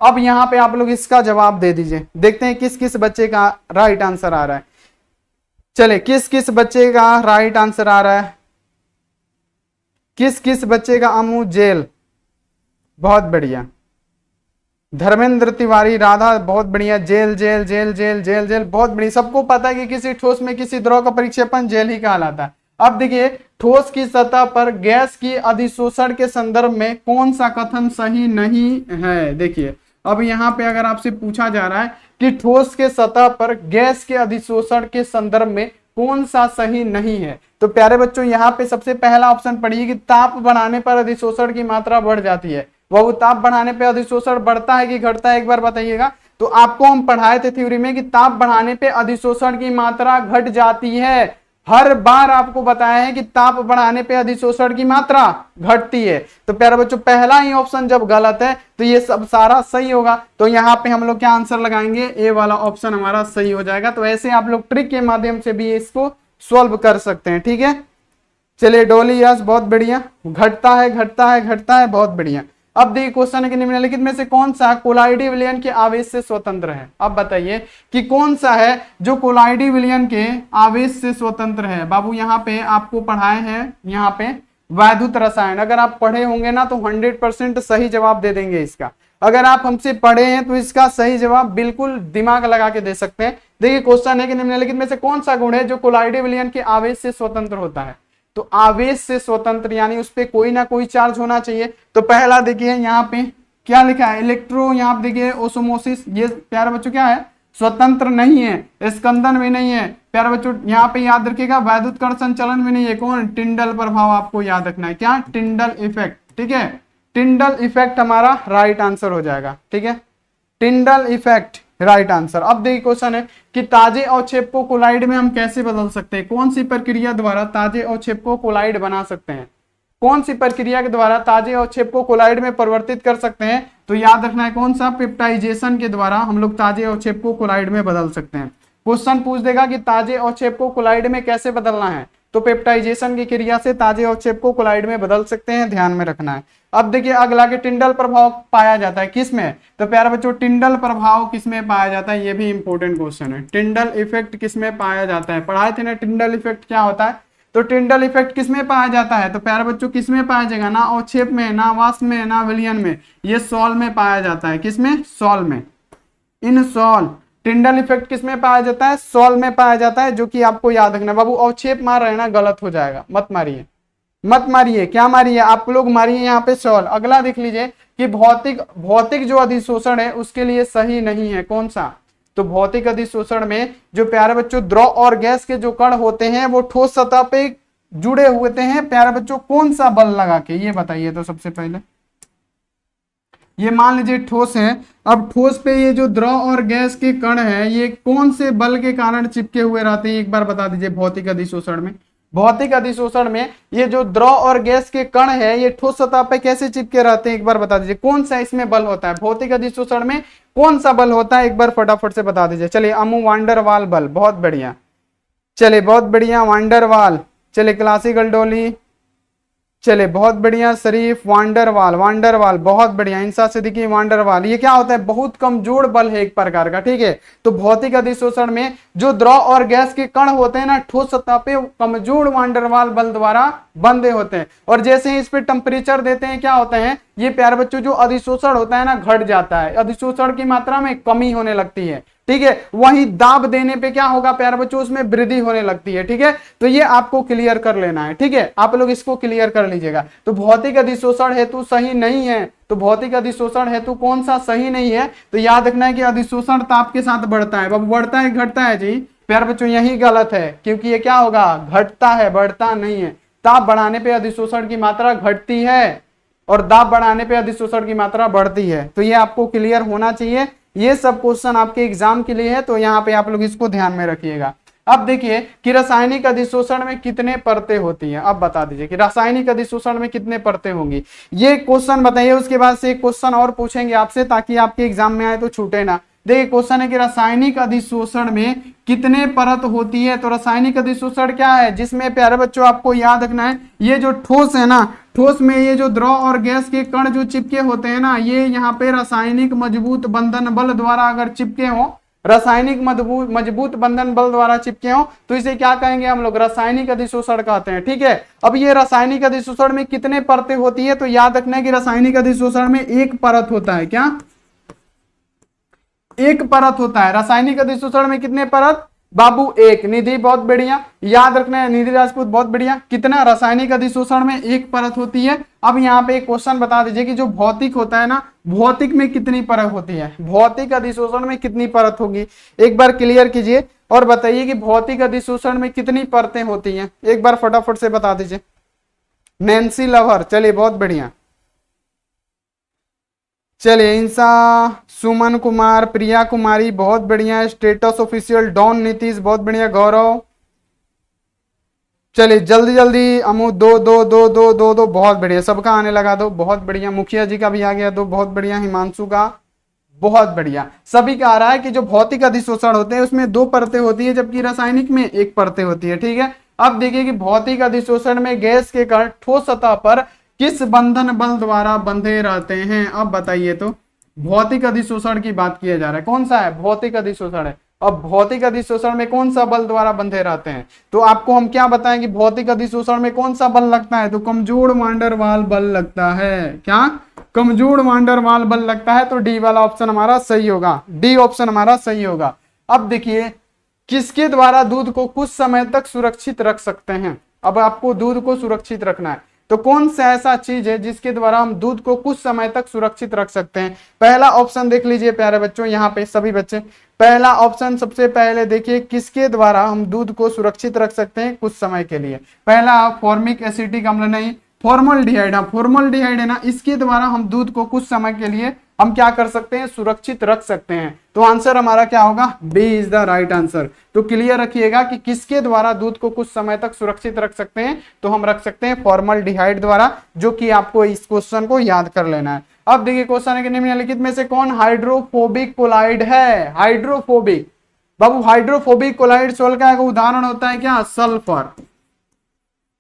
अब यहाँ पे आप लोग इसका जवाब दे दीजिए, देखते हैं किस किस बच्चे का राइट आंसर आ रहा है। चले किस किस बच्चे का राइट आंसर आ रहा है, किस किस बच्चे का। अमू जेल, बहुत बढ़िया। धर्मेंद्र तिवारी, राधा, बहुत बढ़िया। जेल जेल जेल जेल जेल जेल, बहुत बढ़िया। सबको पता है कि किसी ठोस में किसी द्रव का परिक्षेपण जेल ही कहलाता है। अब देखिए ठोस की सतह पर गैस की अधिशोषण के संदर्भ में कौन सा कथन सही नहीं है। देखिए अब यहाँ पे अगर आपसे पूछा जा रहा है कि ठोस के सतह पर गैस के अधिशोषण के संदर्भ में कौन सा सही नहीं है, तो प्यारे बच्चों यहाँ पे सबसे पहला ऑप्शन पढ़िए कि ताप बढ़ाने पर अधिशोषण की मात्रा बढ़ जाती है। वह ताप बढ़ाने पर अधिशोषण बढ़ता है कि घटता है, एक बार बताइएगा। तो आपको हम पढ़ाए थे थ्योरी में कि ताप बढ़ाने पे अधिशोषण की मात्रा घट जाती है। हर बार आपको बताया है कि ताप बढ़ाने पे अधिशोषण की मात्रा घटती है। तो प्यारे बच्चों पहला ही ऑप्शन जब गलत है तो ये सब सारा सही होगा। तो यहाँ पे हम लोग क्या आंसर लगाएंगे, ए वाला ऑप्शन हमारा सही हो जाएगा। तो ऐसे आप लोग ट्रिक के माध्यम से भी इसको सॉल्व कर सकते हैं, ठीक है। चलिए डोली, यस, बहुत बढ़िया। घटता है घटता है घटता है, बहुत बढ़िया। अब देखिए क्वेश्चन है कि निम्नलिखित में से कौन सा कोलाइडी विलयन के आवेश से स्वतंत्र है। अब बताइए कि कौन सा है जो कोलाइडी विलयन के आवेश से स्वतंत्र है। बाबू यहाँ पे आपको पढ़ाए हैं, यहाँ पे वैद्युत रसायन। अगर आप पढ़े होंगे ना तो 100% सही जवाब दे देंगे इसका। अगर आप हमसे पढ़े हैं तो इसका सही जवाब बिल्कुल दिमाग लगा के दे सकते हैं। देखिए क्वेश्चन है कि निम्नलिखित में से कौन सा गुण है जो कोलाइडी विलयन के आवेश से स्वतंत्र होता है। तो आवेश से स्वतंत्र यानी उस पर कोई ना कोई चार्ज होना चाहिए। तो पहला देखिए यहाँ पे क्या लिखा है, इलेक्ट्रो, यहाँ पे देखिए ओसोमोसिस। ये प्यारे बच्चों क्या है, स्वतंत्र नहीं है। स्कंदन भी नहीं है प्यारे बच्चों। यहाँ पे याद रखिएगा वैद्युत कण संचलन भी नहीं है। कौन, टिंडल प्रभाव आपको याद रखना है। क्या, टिंडल इफेक्ट, ठीक है। टिंडल इफेक्ट हमारा राइट आंसर हो जाएगा, ठीक है। Tyndall effect right answer. अब देखिए क्वेश्चन है कि ताजे अवक्षेप को कोलाइड में हम कैसे बदल सकते हैं। कौन सी प्रक्रिया द्वारा ताजे अवक्षेप को कोलाइड बना सकते हैं। कौन सी प्रक्रिया के द्वारा ताजे अवक्षेप को कोलाइड में परिवर्तित कर सकते हैं। तो याद रखना है कौन सा, पेप्टाइजेशन के द्वारा हम लोग ताजे अवक्षेप को कोलाइड में बदल सकते हैं। क्वेश्चन पूछ देगा कि ताजे अवक्षेप को कोलाइड में कैसे बदलना है, तो पेप्टाइजेशन की क्रिया से ताजे अवक्षेप को कोलाइड में बदल सकते हैं, ध्यान में रखना है। अब देखिए अगला के टिंडल प्रभाव पाया जाता है किसमें, तो प्यारे बच्चों टिंडल प्रभाव किसमें पाया जाता है, ये भी इंपॉर्टेंट क्वेश्चन है। टिंडल इफेक्ट किसमें पाया जाता है, पढ़ाए थे ना टिंडल इफेक्ट क्या होता है। तो टिंडल इफेक्ट किसमें पाया जाता है, तो प्यारे बच्चों किसमें पाया जाएगा, ना अवक्षेप में, ना वाष्प में, ना विलयन में, ये सॉल में पाया जाता है। किसमें, सॉल में, इन सॉल। टिंडल इफेक्ट किसमें पाया जाता है, सॉल में पाया जाता है, जो कि आपको याद रखना। बाबू अवक्षेप मार रहे हैं ना, गलत हो जाएगा, मत मारिए, मत मारिए। क्या मारिए आप लोग, मारिए यहाँ पे सॉल। अगला देख लीजिए कि भौतिक जो अधिशोषण है उसके लिए सही नहीं है। कौन सा, तो भौतिक अधिशोषण में जो प्यारे बच्चों द्रव और गैस के जो कण होते हैं वो ठोस सतह पे जुड़े हुए हैं। प्यारे बच्चों कौन सा बल लगा के, ये बताइए। तो सबसे पहले ये मान लीजिए ठोस है। अब ठोस पे ये जो द्रव और गैस के कण है ये कौन से बल के कारण चिपके हुए रहते हैं, एक बार बता दीजिए। भौतिक अधिशोषण में, भौतिक अधिशोषण में ये जो द्रव और गैस के कण है ये ठोस सतह पे कैसे चिपके रहते हैं, एक बार बता दीजिए। कौन सा इसमें बल होता है, भौतिक अधिशोषण में कौन सा बल होता है, एक बार फटाफट से बता दीजिए। चलिए अमू, वांडरवाल बल, बहुत बढ़िया। चलिए बहुत बढ़िया, वांडरवाल। चलिए क्लासिकल डोली, चले बहुत बढ़िया। शरीफ, वांडरवाल, वांडरवाल, बहुत बढ़िया। इंसा सिद्दीकी, वांडरवाल। ये क्या होता है, बहुत कमजोर बल है एक प्रकार का, ठीक है। तो भौतिक अधिशोषण में जो द्रव और गैस के कण होते हैं ना ठोस सतह पे कमजोर वांडरवाल बल द्वारा बंधे होते हैं, और जैसे ही इस पे टेम्परेचर देते हैं क्या होते हैं, ये प्यारे बच्चों जो अधिशोषण होता है ना घट जाता है, अधिशोषण की मात्रा में कमी होने लगती है, ठीक है। वहीं दाब देने पे क्या होगा प्यारे बच्चों, उसमें वृद्धि होने लगती है, ठीक है। तो ये आपको क्लियर कर लेना है, ठीक है। आप लोग इसको क्लियर कर लीजिएगा। तो भौतिक अधिशोषण हेतु सही नहीं है, तो भौतिक अधिशोषण हेतु कौन सा सही नहीं है, तो याद रखना है कि अधिशोषण ताप के साथ बढ़ता है। अब बढ़ता है घटता है जी, प्यारे बच्चों यही गलत है, क्योंकि ये क्या होगा, घटता है, बढ़ता नहीं है। ताप बढ़ाने पे अधिशोषण की मात्रा घटती है और दाब बढ़ाने पे अधिशोषण की मात्रा बढ़ती है। तो ये आपको क्लियर होना चाहिए। ये सब क्वेश्चन आपके एग्जाम के लिए है, तो यहाँ पे आप लोग इसको ध्यान में रखिएगा। अब देखिए कि रासायनिक अधिशोषण में कितने परतें होती हैं, अब बता दीजिए कि रासायनिक अधिशोषण में कितने परतें होंगी। ये क्वेश्चन बताइए, उसके बाद से एक क्वेश्चन और पूछेंगे आपसे ताकि आपके एग्जाम में आए तो छूटे ना। देखिए क्वेश्चन है कि रासायनिक अधिशोषण में कितने परत होती है। तो रासायनिक अधिशोषण क्या है, जिसमें प्यारे बच्चों आपको याद रखना है, ये जो ठोस है ना, ठोस में ये जो द्रव और गैस के कण जो चिपके होते हैं ना, ये यहाँ पे रासायनिक मजबूत बंधन बल द्वारा अगर चिपके हो, रासायनिक मजबूत बंधन बल द्वारा चिपके हो, तो इसे क्या कहेंगे हम लोग, रासायनिक अधिशोषण कहते हैं। ठीक है, अब ये रासायनिक अधिशोषण में कितने परतें होती है, तो याद रखना है कि रासायनिक अधिशोषण में एक परत होता है। क्या, एक परत होता है। रासायनिक अधिशोषण में कितने परत बाबू, एक। निधि बहुत बढ़िया, याद रखना है, निधि राजपूत बहुत बढ़िया। कितना, रासायनिक अधिशोषण में एक परत होती है। अब यहाँ पे एक क्वेश्चन बता दीजिए कि जो भौतिक होता है ना, भौतिक में कितनी परत होती है, भौतिक अधिशोषण में कितनी परत होगी, एक बार क्लियर कीजिए और बताइए कि भौतिक अधिशोषण में कितनी परतें होती हैं, एक बार फटाफट से बता दीजिए। नैन्सी लवर, चलिए बहुत बढ़िया। चलिए इंसा, सुमन कुमार, प्रिया कुमारी बहुत बढ़िया, स्टेटस ऑफिशियल, डॉन नीतीश बहुत बढ़िया, गौरव। चलिए जल्दी जल्दी अमू, दो दो दो दो दो दो, बहुत बढ़िया, सबका आने लगा दो, बहुत बढ़िया। मुखिया जी का भी आ गया दो, बहुत बढ़िया। हिमांशु का बहुत बढ़िया। सभी का आ रहा है कि जो भौतिक अधिशोषण होते हैं उसमें दो परतें होती है, जबकि रासायनिक में एक परतें होती है। ठीक है, अब देखिए कि भौतिक अधिशोषण में गैस के कण ठोस सतह पर किस बंधन बल द्वारा बंधे रहते हैं। अब बताइए, तो भौतिक अधिशोषण की बात किया जा रहा है, कौन सा है, भौतिक अधिशोषण है। अब भौतिक अधिशोषण में कौन सा बल द्वारा बंधे रहते हैं, तो आपको हम क्या बताएं कि भौतिक अधिशोषण में कौन सा बल लगता है, तो कमजोर वांडरवाल बल लगता है। क्या, कमजोर वांडरवाल बल लगता है। तो डी वाला ऑप्शन हमारा सही होगा, डी ऑप्शन हमारा सही होगा। अब देखिए किसके द्वारा दूध को कुछ समय तक सुरक्षित रख सकते हैं। अब आपको दूध को सुरक्षित रखना है, तो कौन सा ऐसा चीज है जिसके द्वारा हम दूध को कुछ समय तक सुरक्षित रख सकते हैं। पहला ऑप्शन देख लीजिए प्यारे बच्चों, यहाँ पे सभी बच्चे, पहला ऑप्शन सबसे पहले देखिए, किसके द्वारा हम दूध को सुरक्षित रख सकते हैं कुछ समय के लिए। पहला फॉर्मिक एसिटिक अम्ल नहीं, फॉर्मल्डिहाइड, फॉर्मल्डिहाइड है ना, इसके द्वारा हम दूध को कुछ समय के लिए हम क्या कर सकते हैं, सुरक्षित रख सकते हैं। तो आंसर हमारा क्या होगा, B is the right answer. तो क्लियर रखिएगा कि किसके द्वारा दूध को कुछ समय तक सुरक्षित रख सकते हैं, तो हम रख सकते हैं फॉर्मल्डिहाइड द्वारा, जो कि आपको इस क्वेश्चन को याद कर लेना है। अब देखिए क्वेश्चन है कि निम्नलिखित में से कौन हाइड्रोफोबिक कोलाइड है। हाइड्रोफोबिक बाबू, हाइड्रोफोबिक कोलाइड सोल का एक उदाहरण होता है क्या, सल्फर।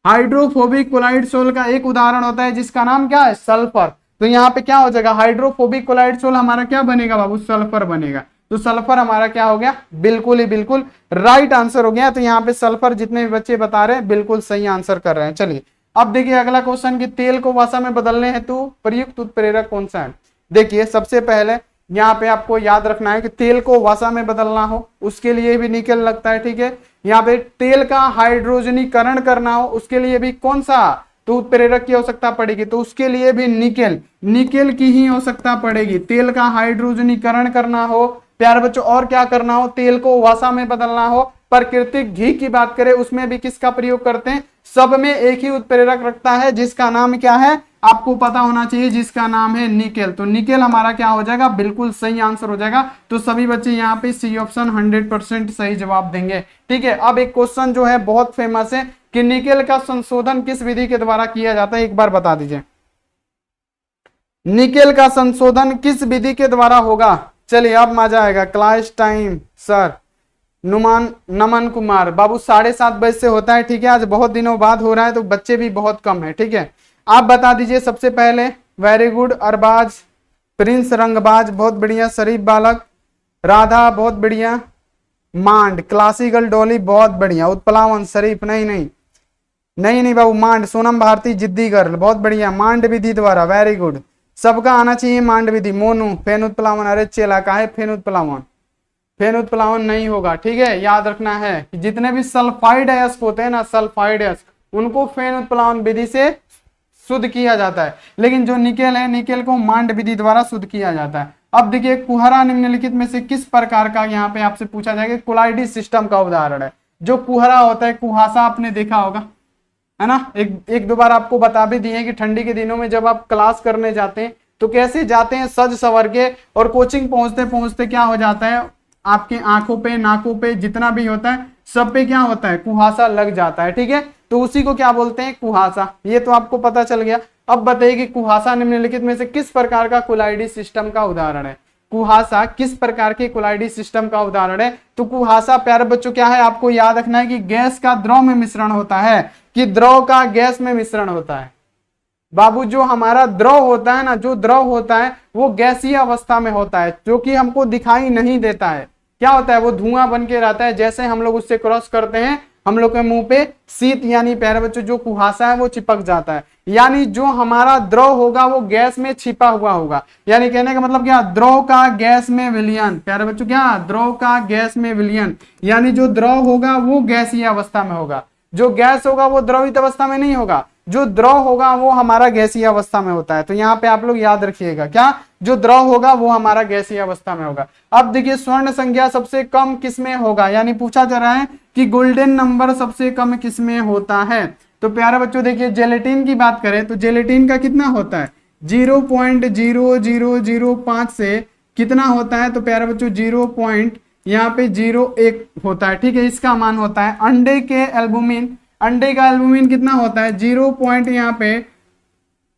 हाइड्रोफोबिक कोलाइड सोल का एक उदाहरण होता है जिसका नाम क्या है, सल्फर। तो यहाँ पे क्या हो जाएगा, हाइड्रोफोबिक कोलाइड सोल हमारा क्या बनेगा बाबू, सल्फर बनेगा। तो सल्फर हमारा क्या हो गया, बिल्कुल ही बिल्कुल राइट आंसर हो गया। तो यहाँ पे सल्फर जितने भी बच्चे बता रहे हैं बिल्कुल सही आंसर कर रहे हैं। चलिए अब देखिए अगला क्वेश्चन कि तेल को वसा में बदलने हेतु प्रयुक्त उत्प्रेरक कौन सा है। देखिए सबसे पहले यहाँ पे आपको याद रखना है कि तेल को वसा में बदलना हो उसके लिए भी निकेल लगता है। ठीक है, यहाँ पे तेल का हाइड्रोजनीकरण करना हो उसके लिए भी कौन सा, तो उत्प्रेरक की आवश्यकता पड़ेगी, तो उसके लिए भी निकेल, निकेल की ही आवश्यकता पड़ेगी। तेल का हाइड्रोजनीकरण करना हो प्यारे बच्चों, और क्या करना हो, तेल को वसा में बदलना हो, प्राकृतिक घी की बात करें उसमें भी किसका प्रयोग करते हैं, सब में एक ही उत्प्रेरक रखता है जिसका नाम क्या है, आपको पता होना चाहिए, जिसका नाम है निकेल। तो निकेल हमारा क्या हो जाएगा, बिल्कुल सही आंसर हो जाएगा। तो सभी बच्चे यहाँ पे सी ऑप्शन 100% सही जवाब देंगे। ठीक है, अब एक क्वेश्चन जो है बहुत फेमस है कि निकेल का संशोधन किस विधि के द्वारा किया जाता है, एक बार बता दीजिए, निकेल का संशोधन किस विधि के द्वारा होगा। चलिए अब मजा आएगा, क्लास टाइम सर नमन कुमार बाबू 7:30 बजे से होता है। ठीक है, आज बहुत दिनों बाद हो रहा है तो बच्चे भी बहुत कम है। ठीक है, आप बता दीजिए सबसे पहले। वेरी गुड, अरबाज, प्रिंस रंगबाज बहुत बढ़िया, शरीफ बालक, राधा बहुत बढ़िया, मांड, क्लासिकल डॉली बहुत बढ़िया, उत्पलावन, शरीफ नहीं नहीं नहीं नहीं बाबू, मांड, सोनम भारती जिद्दी गर्ल बहुत बढ़िया, मांड विधि द्वारा, वेरी गुड, सबका आना चाहिए मांड विधि। मोनू, फेन उत्पलावन, अरे चेला का है फेन उत्पलावन, फेन उत्पलावन नहीं होगा। ठीक है, याद रखना है कि जितने भी सल्फाइड अयस्क होते हैं ना, सल्फाइड अयस्क, उनको फेन उत्पलावन विधि से शुद्ध किया जाता है, लेकिन जो निकेल है, निकेल को मांड विधि द्वारा शुद्ध किया जाता है। अब देखिए कुहरा निम्नलिखित में से किस प्रकार का, यहाँ पे आपसे पूछा जाएगा, कोलाइडी सिस्टम का उदाहरण है। जो कुहरा होता है, कुहासा आपने देखा होगा है ना, एक दो बार आपको बता भी दिए कि ठंडी के दिनों में जब आप क्लास करने जाते हैं तो कैसे जाते हैं, सज सवर के, और कोचिंग पहुंचते पहुंचते क्या हो जाता है, आपके आंखों पे, नाकों पे, जितना भी होता है सब पे क्या होता है, कुहासा लग जाता है। ठीक है, तो उसी को क्या बोलते हैं, कुहासा। ये तो आपको पता चल गया। अब बताइए कि कुहासा निम्नलिखित में से किस प्रकार का कोलाइडी सिस्टम का उदाहरण है। कुहासा किस प्रकार के कोलाइडी सिस्टम का उदाहरण है। तो कुहासा प्यारे बच्चों क्या है, आपको याद रखना है कि गैस का द्रव में मिश्रण होता है, कि द्रव का गैस में मिश्रण होता है। बाबू जो हमारा द्रव होता है ना, जो द्रव होता है वो गैसीय अवस्था में होता है, जो कि हमको दिखाई नहीं देता है। क्या होता है, वो धुआं बन के रहता है। जैसे हम लोग उससे क्रॉस करते हैं, हम लोग के मुंह पे शीत यानी प्यारे बच्चों जो कुहासा है वो चिपक जाता है। यानी जो हमारा द्रव होगा वो गैस में छिपा हुआ होगा। यानी कहने का मतलब क्या, द्रव का गैस में विलयन। प्यारे बच्चों क्या, द्रव का गैस में विलयन, यानी जो द्रव होगा वो गैसीय अवस्था में होगा, जो गैस होगा वो द्रवित अवस्था में नहीं होगा, जो द्रव होगा वो हमारा गैसीय अवस्था में होता है। तो यहाँ पे आप लोग याद रखिएगा, क्या, जो द्रव होगा वो हमारा गैसीय अवस्था में होगा। अब देखिए स्वर्ण संख्या सबसे कम किसमें होगा, यानी पूछा जा रहा है कि गोल्डन नंबर सबसे कम किसमें होता है। तो प्यारे बच्चों देखिए जेलेटिन की बात करें तो जेलेटिन का कितना होता है, 0.0005 से कितना होता है, तो प्यारे बच्चों 0.01 होता है। ठीक है, इसका मान होता है। अंडे के एल्बुमिन, अंडे का एल्बुमिन कितना होता है, 0. यहाँ पे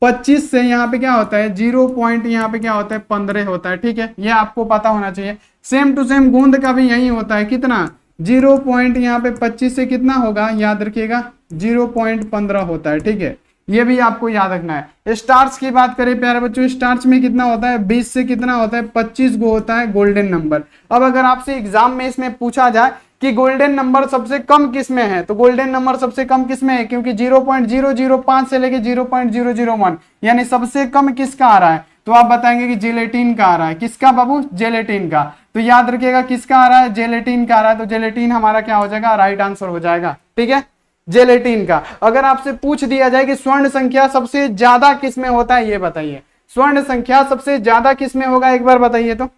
25 से यहाँ पे क्या होता है, 0. यहाँ पे क्या होता है, 15 होता है। ठीक है, ये आपको पता होना चाहिए। सेम टू सेम गोंद का भी यही होता है, कितना, 0. यहाँ पे 25 से कितना होगा, याद रखिएगा 0.15 होता है। ठीक है, ये भी आपको याद रखना है। स्टार्च की बात करें प्यारे बच्चों, स्टार्च में कितना होता है, 20 से कितना होता है, 25 गो होता है गोल्डन नंबर। अब अगर आपसे एग्जाम में इसमें पूछा जाए कि गोल्डन नंबर सबसे कम किसमें है, तो गोल्डन नंबर सबसे कम किसमें है, क्योंकि 0.005 से लेके 0.001 यानी सबसे कम किसका आ रहा है, तो आप बताएंगे कि जेलेटिन का आ रहा है। किसका बाबू, जेलेटिन का। तो याद रखिएगा किसका आ रहा है, जेलेटिन का आ रहा है। तो जेलेटिन हमारा क्या हो जाएगा, राइट आंसर हो जाएगा। ठीक है, जेलेटिन का। अगर आपसे पूछ दिया जाए कि स्वर्ण संख्या सबसे ज्यादा किसमें होता है, ये बताइए, स्वर्ण संख्या सबसे ज्यादा किसमें होगा, एक बार बताइए तो।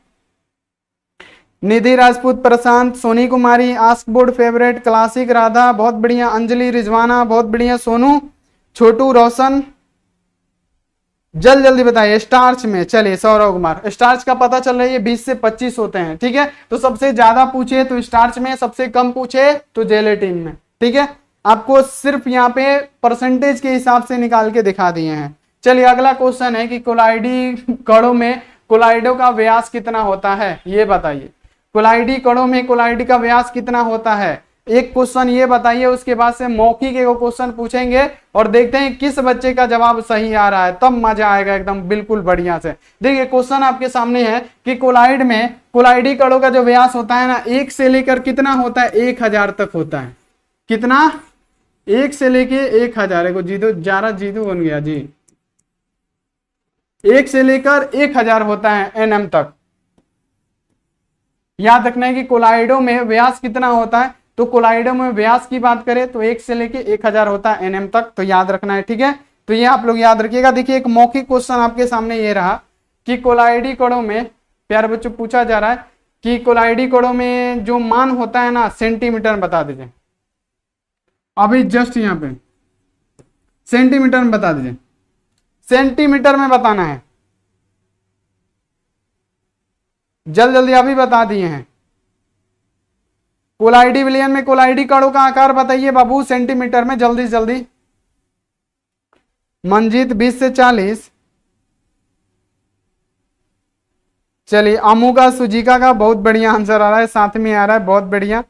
Nidhi Rajput, Prashant, Soni Kumari, ask board favourite, classic, Radha, बहुत बढ़िया, अंजलि, रिजवाना, बहुत बढ़िया, सोनू, छोटू, रोशन, जल्दी बताइए। स्टार्च में चलिए सौरव कुमार, स्टार्च का पता चल रहा है ये 20 से 25 होते हैं। ठीक है, तो सबसे ज्यादा पूछे तो स्टार्च में, सबसे कम पूछे तो जेलेटिन में। ठीक है, आपको सिर्फ यहाँ पे परसेंटेज के हिसाब से निकाल के दिखा दिए हैं। चलिए अगला क्वेश्चन है कि कोलाइडी कणों में कोलाइडो का व्यास कितना होता है, ये बताइए। कोलाइडी कणों में कोलाइडी का व्यास कितना होता है, एक क्वेश्चन ये बताइए। उसके बाद से मौखिक एक क्वेश्चन पूछेंगे और देखते हैं किस बच्चे का जवाब सही आ रहा है, तब मजा आएगा एकदम बिल्कुल बढ़िया से। देखिए क्वेश्चन आपके सामने है कि कोलाइड में कोलाइडी कणों का जो व्यास होता है ना, 1 से लेकर कितना होता है, 1000 तक होता है। कितना, 1 से लेके 1000 को जीदो, 11 जीदो बन गया जी, 1 से लेकर 1000 होता है एनएम तक। याद रखना है कि कोलाइडो में व्यास कितना होता है, तो कोलाइडो में व्यास की बात करें तो 1 से लेके 1000 होता है एनएम तक। तो याद रखना है। ठीक है, तो ये आप लोग याद रखिएगा। देखिए एक मौखिक क्वेश्चन आपके सामने ये रहा कि कोलाइडी कणों में, प्यारे बच्चों पूछा जा रहा है कि कोलाइडी कणों में जो मान होता है ना, सेंटीमीटर में बता दीजिए। अभी जस्ट यहाँ पे सेंटीमीटर में बता दीजिए, सेंटीमीटर में बताना है, जल्दी अभी बता दिए हैं। कोलाइडी विलयन में कोलाइडी कणों का आकार बताइए बाबू सेंटीमीटर में, जल्दी। मंजीत 20 से 40। चलिए अमुका सुजिका का बहुत बढ़िया आंसर आ रहा है, साथ में आ रहा है, बहुत बढ़िया,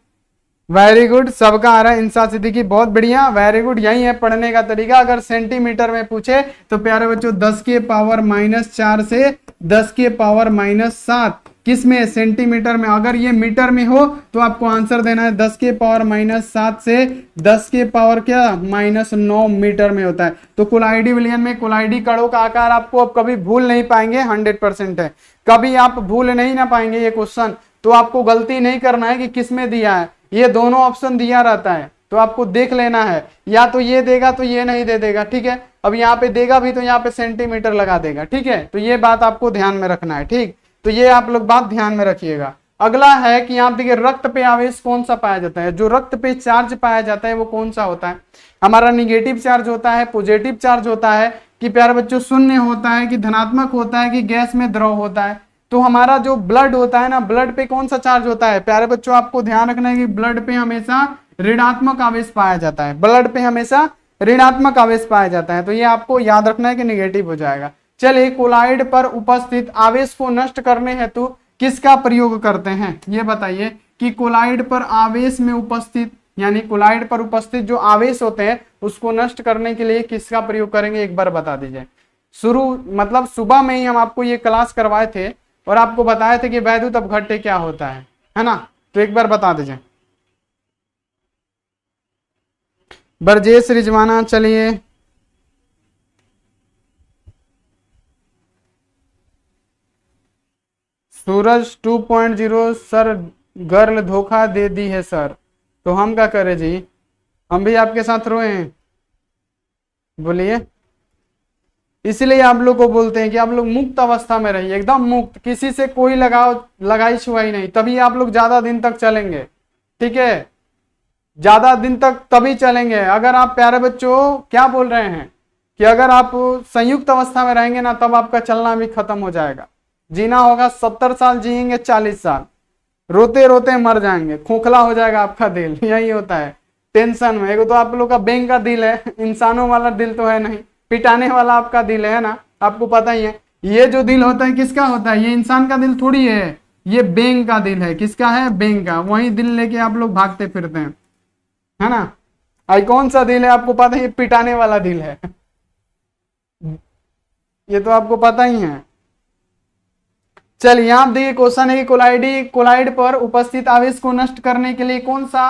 वेरी गुड, सबका आ रहा है। इंसा सिद्दीकी बहुत बढ़िया, वेरी गुड। यही है पढ़ने का तरीका। अगर सेंटीमीटर में पूछे तो प्यारे बच्चों 10 के पावर -4 से 10 के पावर -7 किस में, सेंटीमीटर में। अगर ये मीटर में हो तो आपको आंसर देना है 10 के पावर -7 से 10 के पावर क्या -9 मीटर में होता है। तो कोलाइडी विलयन में कोलाइडी कणों का आकार आपको अब कभी भूल नहीं पाएंगे, 100% है, कभी आप भूल नहीं ना पाएंगे ये क्वेश्चन। तो आपको गलती नहीं करना है कि किस में दिया है, ये दोनों ऑप्शन दिया रहता है, तो आपको देख लेना है, या तो ये देगा तो ये नहीं दे देगा। ठीक है, अब यहाँ पे देगा भी तो यहाँ पे सेंटीमीटर लगा देगा। ठीक है, तो ये बात आपको ध्यान में रखना है। ठीक, तो ये आप लोग बात ध्यान में रखिएगा। अगला है कि आप देखिए रक्त पे आवेश कौन सा पाया जाता है, जो रक्त पे चार्ज पाया जाता है वो कौन सा होता है, हमारा निगेटिव चार्ज होता है, पॉजिटिव चार्ज होता है, कि प्यारे बच्चों शून्य होता है, कि धनात्मक होता है, कि गैस में द्रव होता है। तो हमारा जो ब्लड होता है ना, ब्लड पे कौन सा चार्ज होता है प्यारे बच्चों, आपको ध्यान रखना है कि ब्लड पे हमेशा ऋणात्मक आवेश पाया जाता है, ब्लड पे हमेशा ऋणात्मक आवेश पाया जाता है। तो ये आपको याद रखना है कि नेगेटिव हो जाएगा। चलिए, कोलाइड पर उपस्थित आवेश को नष्ट करने हेतु किसका प्रयोग करते हैं, ये बताइए कि कोलाइड पर आवेश में उपस्थित, यानी कोलाइड पर उपस्थित जो आवेश होते हैं उसको नष्ट करने के लिए किसका प्रयोग करेंगे, एक बार बता दीजिए। शुरू मतलब सुबह में ही हम आपको ये क्लास करवाए थे और आपको बताए थे कि वैद्युत अपघट्य क्या होता है ना, तो एक बार बता दीजिए। बरजेश रिजवाना, चलिए सूरज 2.0 सर गर्ल धोखा दे दी है सर, तो हम क्या करें जी, हम भी आपके साथ रोए हैं, बोलिए। इसलिए आप लोग को बोलते हैं कि आप लोग मुक्त अवस्था में रहिए, एकदम मुक्त, किसी से कोई लगाई छुआई नहीं, तभी आप लोग ज्यादा दिन तक चलेंगे, ठीक है, ज्यादा दिन तक तभी चलेंगे। अगर आप प्यारे बच्चों क्या बोल रहे हैं कि अगर आप संयुक्त अवस्था में रहेंगे ना, तब आपका चलना भी खत्म हो जाएगा। जीना होगा 70 साल, जिएंगे 40 साल, रोते रोते मर जाएंगे, खोखला हो जाएगा आपका दिल, यही होता है टेंशन में। एक तो आप लोग का बैंक का दिल है, इंसानों वाला दिल तो है नहीं, पिटाने वाला आपका दिल है ना, आपको पता ही है। ये जो दिल होता है किसका होता है, ये इंसान का दिल थोड़ी है, ये बैंक का दिल है। किसका है, बैंक का। वही दिल लेके आप लोग भागते फिरते हैं, है ना। आई कौन सा दिल है आपको पता है, ये पिटाने वाला दिल है, ये तो आपको पता ही है। चलिए यहां देखिए क्वेश्चन है कि कोलाइड पर उपस्थित आवेश को नष्ट करने के लिए कौन सा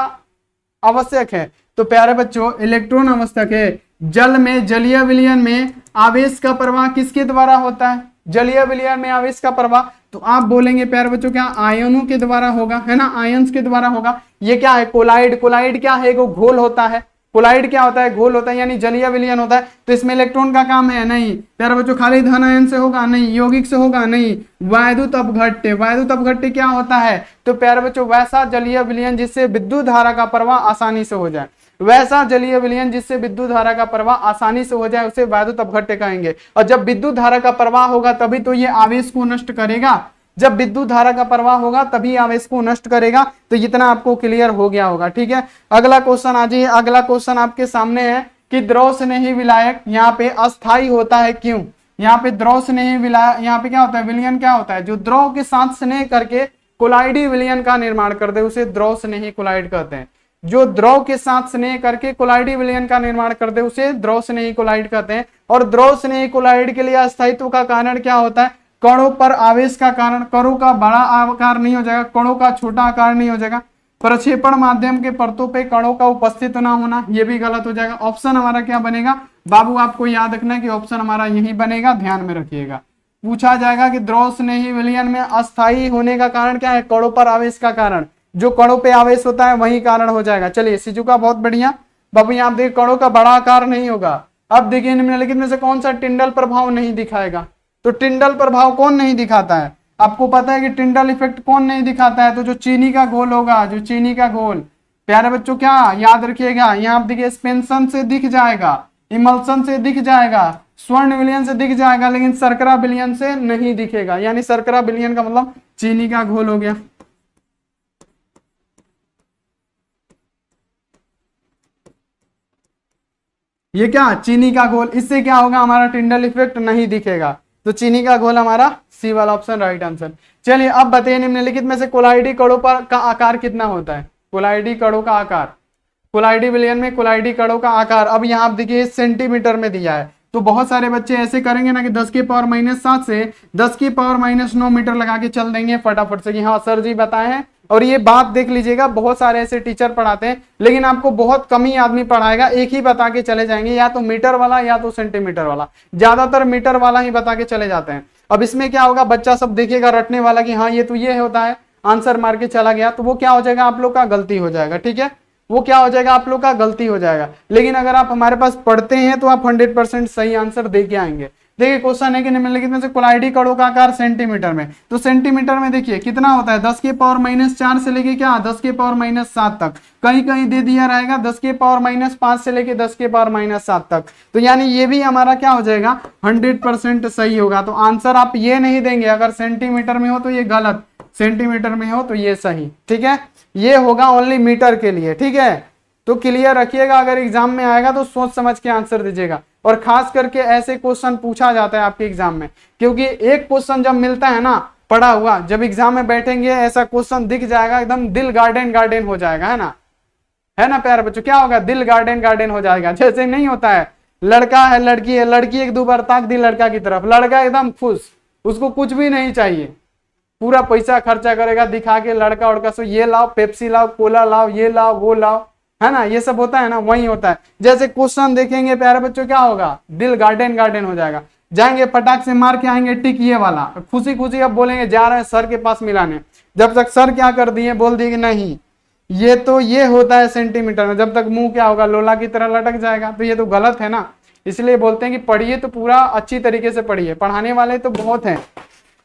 आवश्यक है, तो प्यारे बच्चों इलेक्ट्रॉन आवश्यक है। जल में, जलीय विलयन में आवेश का प्रवाह किसके द्वारा होता है, जलीय विलयन में आवेश का प्रवाह, तो आप बोलेंगे प्यारे बच्चों क्या आयनों के द्वारा होगा, है ना, आयंस के द्वारा होगा। ये क्या है, कोलाइड। कोलाइड क्या है, वो घोल होता है। कोलाइड क्या होता है, घोल होता है, यानी जलीय विलयन होता है। तो इसमें इलेक्ट्रॉन का काम है नहीं प्यारे बच्चों, खाली धन आयन से होगा नहीं, यौगिक से होगा नहीं, वैद्युत अपघट्य। वैद्युत अपघट्य क्या होता है, तो प्यारे बच्चों वैसा जलीय विलयन जिससे विद्युत धारा का प्रवाह आसानी से हो जाए, वैसा जलीय विलयन जिससे विद्युत धारा का प्रवाह आसानी से हो जाए, उसे वैद्युत अपघट्य कहेंगे। और जब विद्युत धारा का प्रवाह होगा तभी तो ये आवेश को नष्ट करेगा, जब विद्युत धारा का प्रवाह होगा तभी आवेश को नष्ट करेगा। तो इतना आपको क्लियर हो गया होगा, ठीक है। अगला क्वेश्चन आ जाइए। अगला क्वेश्चन आपके सामने है कि द्रव स्नेही विलायक यहाँ पे अस्थायी होता है, क्यों। यहाँ पे द्रव स्नेही विलायक, यहाँ पे क्या होता है, विलयन क्या होता है, जो द्रव के साथ स्नेह करके कोलाइडी विलयन का निर्माण कर दे उसे द्रव स्नेही कोलाइड कहते हैं। जो द्रव के साथ स्नेह करके कोलाइडी विलयन का निर्माण कर दे उसे द्रव स्नेही कोलाइड कहते हैं। और द्रव स्नेही कोलाइड के लिए अस्थायित्व का कारण क्या होता है, कणों पर आवेश का कारण। कणों का बड़ा आकार नहीं हो जाएगा, कणों का छोटा आकार नहीं हो जाएगा। प्रक्षेपण माध्यम के परतों पे कणों का उपस्थित ना होना, ये भी गलत हो जाएगा। ऑप्शन हमारा क्या बनेगा बाबू, आपको याद रखना है कि ऑप्शन हमारा यही बनेगा, ध्यान में रखिएगा। पूछा जाएगा कि द्रव स्नेही विलयन में अस्थायी होने का कारण क्या है, कणों पर आवेश का कारण। जो कणों पे आवेश होता है वही कारण हो जाएगा। चलिए सिजु का बहुत बढ़िया बाबू, यहाँ देखिए कणों का बड़ा आकार नहीं होगा। अब देखिए निम्नलिखित में से कौन सा टिंडल प्रभाव नहीं दिखाएगा, तो टिंडल प्रभाव कौन नहीं दिखाता है, आपको पता है कि टिंडल इफेक्ट कौन नहीं दिखाता है, तो जो चीनी का घोल होगा, जो चीनी का घोल। प्यारे बच्चों क्या याद रखिएगा, यहाँ आप देखिए स्पेंशन से दिख जाएगा, इमल्सन से दिख जाएगा, स्वर्ण विलयन से दिख जाएगा, लेकिन शर्करा विलयन से नहीं दिखेगा। यानी शर्करा विलयन का मतलब चीनी का घोल हो गया। ये क्या चीनी का घोल, इससे क्या होगा हमारा टिंडल इफेक्ट नहीं दिखेगा। तो चीनी का घोल हमारा सी वाला ऑप्शन राइट आंसर। चलिए अब बताइए निम्नलिखित में से कोलाइडी कणों पर का आकार कितना होता है, कोलाइडी कणों का आकार, कोलाइडी विलयन में कोलाइडी कणों का आकार। अब यहाँ आप देखिए सेंटीमीटर में दिया है, तो बहुत सारे बच्चे ऐसे करेंगे ना कि 10 की पावर -7 से 10 की पावर -9 मीटर लगा के चल देंगे फटाफट से कि हाँ सर जी बताए हैं। और ये बात देख लीजिएगा, बहुत सारे ऐसे टीचर पढ़ाते हैं, लेकिन आपको बहुत कम ही आदमी पढ़ाएगा, एक ही बता के चले जाएंगे, या तो मीटर वाला या तो सेंटीमीटर वाला, ज्यादातर मीटर वाला ही बता के चले जाते हैं। अब इसमें क्या होगा, बच्चा सब देखेगा रटने वाला कि हाँ ये तो ये होता है, आंसर मार के चला गया, तो वो क्या हो जाएगा आप लोग का गलती हो जाएगा, ठीक है, वो क्या हो जाएगा आप लोग का गलती हो जाएगा। लेकिन अगर आप हमारे पास पढ़ते हैं तो आप 100% सही आंसर दे के आएंगे। देखिए क्वेश्चन है कि निम्नलिखित में से कोलाइडी कणों का आकार सेंटीमीटर में, तो सेंटीमीटर में देखिए कितना होता है 10⁻⁻⁴ से लेके क्या 10⁻⁷ तक, कहीं कहीं दे दिया रहेगा 10⁻⁵ से लेके 10⁻⁷ तक। तो यानी ये भी हमारा क्या हो जाएगा 100% सही होगा। तो आंसर आप ये नहीं देंगे, अगर सेंटीमीटर में हो तो ये गलत, सेंटीमीटर में हो तो ये सही, ठीक है। ये होगा ओनली मीटर के लिए, ठीक है। तो क्लियर रखिएगा, अगर एग्जाम में आएगा तो सोच समझ के आंसर दीजिएगा। और खास करके ऐसे क्वेश्चन पूछा जाता है आपके एग्जाम में, क्योंकि एक क्वेश्चन जब मिलता है ना पढ़ा हुआ, जब एग्जाम में बैठेंगे ऐसा क्वेश्चन दिख जाएगा एकदम दिल गार्डन गार्डन हो जाएगा, है ना प्यारे बच्चों, क्या होगा दिल गार्डन गार्डन हो जाएगा। जैसे नहीं होता है लड़का है लड़की एक दो बार ताक दी लड़का की तरफ, लड़का एकदम खुश, उसको कुछ भी नहीं चाहिए, पूरा पैसा खर्चा करेगा दिखा के लड़का उड़का सो ये लाओ पेप्सी लाओ कोला लाओ ये लाओ वो लाओ, है ना, ये सब होता है ना, वही होता है। जैसे क्वेश्चन देखेंगे प्यारे बच्चों क्या होगा दिल गार्डन गार्डन हो जाएगा। जाएंगे फटाक से मार के आएंगे टिक ये वाला, खुशी खुशी अब बोलेंगे जा रहे हैं सर के पास मिलाने, जब तक सर क्या कर दिए बोल दिए कि नहीं ये तो ये होता है सेंटीमीटर में, जब तक मुंह क्या होगा लोला की तरह लटक जाएगा। तो ये तो गलत है ना, इसलिए बोलते हैं कि पढ़िए तो पूरा अच्छी तरीके से पढ़िए। पढ़ाने वाले तो बहुत हैं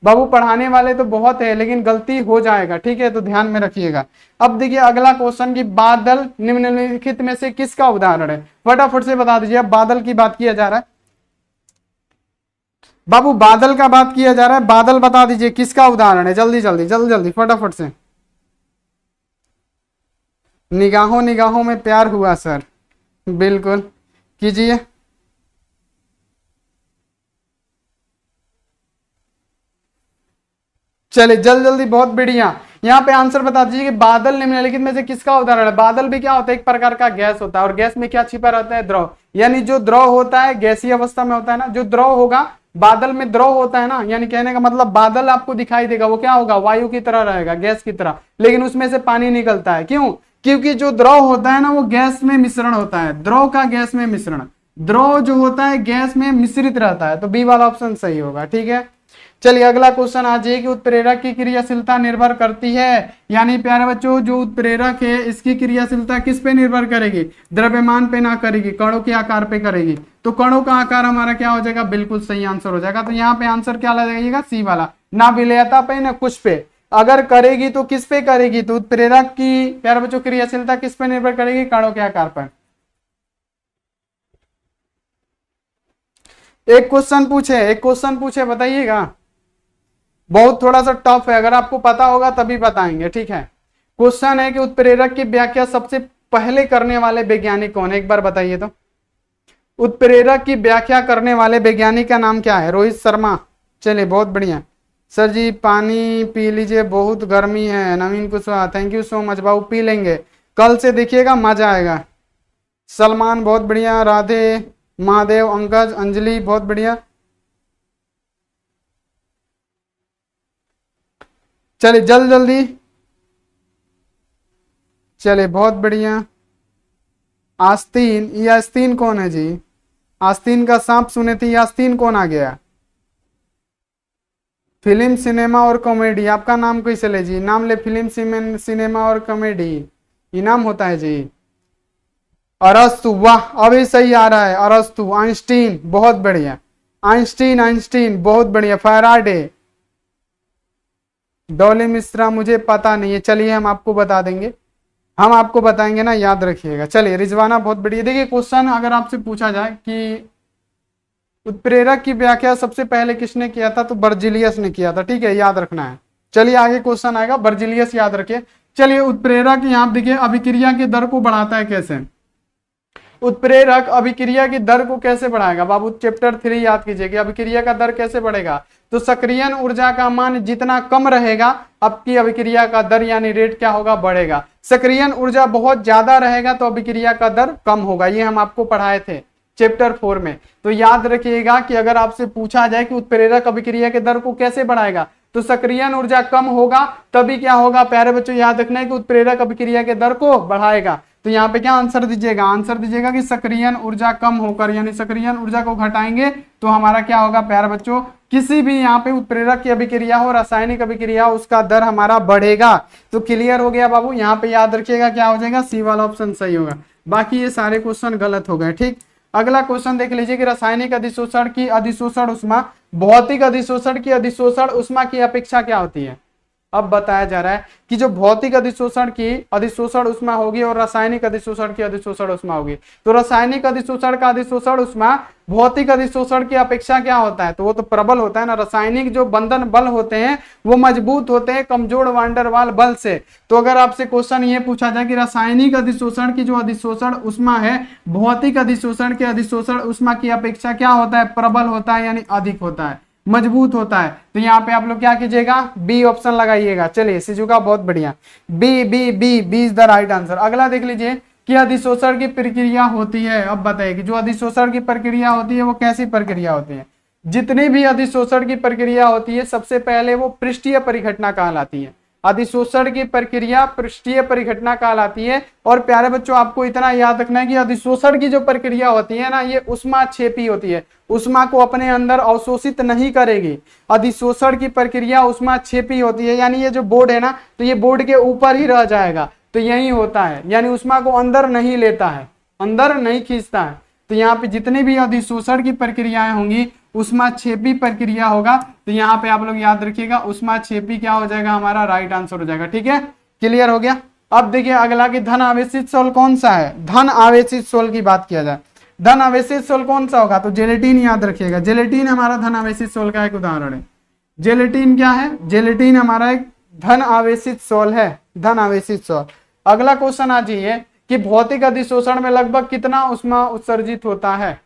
बाबू, पढ़ाने वाले तो बहुत है, लेकिन गलती हो जाएगा, ठीक है, तो ध्यान में रखिएगा। अब देखिए अगला क्वेश्चन की बादल निम्नलिखित में से किसका उदाहरण है, फटाफट से बता दीजिए। अब बादल की बात किया जा रहा है बाबू, बादल का बात किया जा रहा है, बादल बता दीजिए किसका उदाहरण है, जल्दी जल्दी जल्दी जल्दी फटाफट से। निगाहों निगाहों में प्यार हुआ सर, बिल्कुल कीजिए। चलिए जल्दी जल्दी, बहुत बढ़िया। यहाँ पे आंसर बता दीजिए कि बादल निम्नलिखित में से किसका उदाहरण है। बादल भी क्या होता है एक प्रकार का गैस होता है, और गैस में क्या छिपा रहता है द्रव, यानी जो द्रव होता है गैसीय अवस्था में होता है ना, जो द्रव होगा बादल में द्रव होता है ना, यानी कहने का मतलब बादल आपको दिखाई देगा वो क्या होगा वायु की तरह रहेगा, गैस की तरह, लेकिन उसमें से पानी निकलता है। क्यों? क्योंकि जो द्रव होता है ना वो गैस में मिश्रण होता है, द्रव का गैस में मिश्रण, द्रव जो होता है गैस में मिश्रित रहता है। तो बी वाला ऑप्शन सही होगा, ठीक है। चलिए अगला क्वेश्चन आ जाइए कि उत्प्रेरक की क्रियाशीलता निर्भर करती है, यानी प्यारे बच्चों जो उत्प्रेरक है इसकी क्रियाशीलता किस पे निर्भर करेगी, द्रव्यमान पे ना करेगी, कणों के आकार पे करेगी। तो कणों का आकार हमारा क्या हो जाएगा, बिल्कुल सही आंसर हो जाएगा। तो यहाँ पे आंसर क्या लगाइएगा, सी वाला, ना विलयता पे ना कुछ पे, अगर करेगी तो किस पे करेगी, तो उत्प्रेरक की प्यारे बच्चों क्रियाशीलता किस पे निर्भर करेगी, कणों के आकार पर। एक क्वेश्चन पूछे बताइएगा, बहुत थोड़ा सा टफ है, अगर आपको पता होगा तभी बताएंगे, ठीक है। क्वेश्चन है कि उत्प्रेरक की व्याख्या सबसे पहले करने वाले वैज्ञानिक कौन है, एक बार बताइए तो। उत्प्रेरक की व्याख्या करने वाले वैज्ञानिक का नाम क्या है, रोहित शर्मा। चलिए बहुत बढ़िया सर जी, पानी पी लीजिए बहुत गर्मी है, Naveen Kushwaha thank you so much बाबू, पी लेंगे, कल से देखिएगा मजा आएगा। सलमान बहुत बढ़िया, राधे महादेव, अंकज, अंजलि बहुत बढ़िया। चलिए जल्दी जल्दी, चलिए बहुत बढ़िया। आस्तीन, ये आस्तीन कौन है जी, आस्तीन का सांप सुने थे, आस्तीन कौन आ गया। फिल्म सिनेमा और कॉमेडी, आपका नाम कैसे ले जी, नाम ले फिल्म सिनेमा और कॉमेडी, ये नाम होता है जी। अरस्तु, वाह अभी सही आ रहा है, अरस्तु। आइंस्टीन बहुत बढ़िया, आइंस्टीन बहुत बढ़िया। फैराडे, डॉली मिश्रा मुझे पता नहीं है, चलिए हम आपको बता देंगे, हम आपको बताएंगे ना, याद रखिएगा। चलिए रिजवाना बहुत बढ़िया। देखिए क्वेश्चन अगर आपसे पूछा जाए कि उत्प्रेरक की व्याख्या सबसे पहले किसने किया था, तो बर्जिलियस ने किया था, ठीक है, याद रखना है। चलिए आगे क्वेश्चन आएगा, बर्जिलियस याद रखिए। चलिए उत्प्रेरक यहाँ देखिए अभिक्रिया के दर को बढ़ाता है कैसे, उत्प्रेरक अभिक्रिया की दर को कैसे बढ़ाएगा बाबू, चैप्टर 3 याद कीजिएगा, अभिक्रिया का दर कैसे बढ़ेगा, तो सक्रियन ऊर्जा का मान जितना कम रहेगा आपकी अभिक्रिया का दर यानी रेट क्या होगा, बढ़ेगा। सक्रियन ऊर्जा बहुत ज्यादा रहेगा तो अभिक्रिया का दर कम होगा, ये हम आपको पढ़ाए थे चैप्टर 4 में। तो याद रखिएगा कि अगर आपसे पूछा जाए कि उत्प्रेरक अभिक्रिया के दर को कैसे बढ़ाएगा, तो सक्रियन ऊर्जा कम होगा तभी क्या होगा, प्यारे बच्चों याद रखना है कि उत्प्रेरक अभिक्रिया के दर को बढ़ाएगा। तो यहाँ पे क्या आंसर दीजिएगा, आंसर दीजिएगा कि सक्रियन ऊर्जा कम होकर, यानी सक्रियन ऊर्जा को घटाएंगे तो हमारा क्या होगा प्यारे बच्चों, किसी भी यहाँ पे उत्प्रेरक की अभिक्रिया हो, रासायनिक अभिक्रिया हो, उसका दर हमारा बढ़ेगा। तो क्लियर हो गया बाबू, यहाँ पे याद रखिएगा क्या हो जाएगा, सी वाला ऑप्शन सही होगा, बाकी ये सारे क्वेश्चन गलत हो गए, ठीक। अगला क्वेश्चन देख लीजिए कि रासायनिक अधिशोषण की अधिशोषण उष्मा भौतिक अधिशोषण की अधिशोषण उष्मा की अपेक्षा क्या होती है। अब बताया जा रहा है कि जो भौतिक अधिशोषण की अधिशोषण उष्मा होगी और रासायनिक अधिशोषण की अधिशोषण उष्मा होगी, तो रासायनिक अधिशोषण का अधिशोषण उष्मा भौतिक अधिशोषण की अपेक्षा क्या होता है, तो वो तो प्रबल होता है ना। रासायनिक जो बंधन बल होते हैं वो मजबूत होते हैं कमजोर वांडरवाल बल से। तो अगर आपसे क्वेश्चन ये पूछा जाए कि रासायनिक अधिशोषण की जो अधिशोषण उष्मा है भौतिक अधिशोषण के अधिशोषण उष्मा की अपेक्षा क्या होता है, प्रबल होता है, यानी अधिक होता है, मजबूत होता है। तो यहाँ पे आप लोग क्या कीजिएगा, बी ऑप्शन लगाइएगा। चलिए सिजु का बहुत बढ़िया, B B B B is the right answer. अगला देख लीजिए कि अधिशोषण की प्रक्रिया होती है। अब बताइए कि जो अधिशोषण की प्रक्रिया होती है वो कैसी प्रक्रिया होती है। जितनी भी अधिशोषण की प्रक्रिया होती है सबसे पहले वो पृष्ठीय परिघटना कहलाती है। अधिशोषण की प्रक्रिया पृष्ठीय परिघटना कहलाती है। और प्यारे बच्चों आपको इतना याद रखना है कि अधिशोषण की जो प्रक्रिया होती है ना ये उष्माक्षेपी होती है, उष्मा को अपने अंदर अवशोषित नहीं करेगी। अधिशोषण की प्रक्रिया उष्माक्षेपी होती है, यानी ये जो बोर्ड है ना तो ये बोर्ड के ऊपर ही रह जाएगा, तो यही होता है, यानी उष्मा को अंदर नहीं लेता है, अंदर नहीं खींचता है। तो यहाँ पे जितनी भी अधिशोषण की प्रक्रियाएं होंगी उष्माक्षेपी प्रक्रिया होगा। तो यहाँ पे आप लोग याद रखिएगा उष्माक्षेपी क्या हो जाएगा, हमारा राइट आंसर हो जाएगा। ठीक है, क्लियर हो गया। अब देखिए अगला कि धन आवेशित सोल कौन सा है। धन आवेशित सोल की बात किया जाए, धन आवेशित सोल कौन सा होगा, तो जेलेटिन याद रखिएगा। जेलेटिन हमारा धन आवेशित सोल का एक उदाहरण है। जेलेटिन क्या है, जेलेटिन हमारा एक धन आवेशित सोल है, धन आवेशित सोल। अगला क्वेश्चन आ जाइए कि भौतिक अधिशोषण में लगभग कितना उष्मा उत्सर्जित होता है।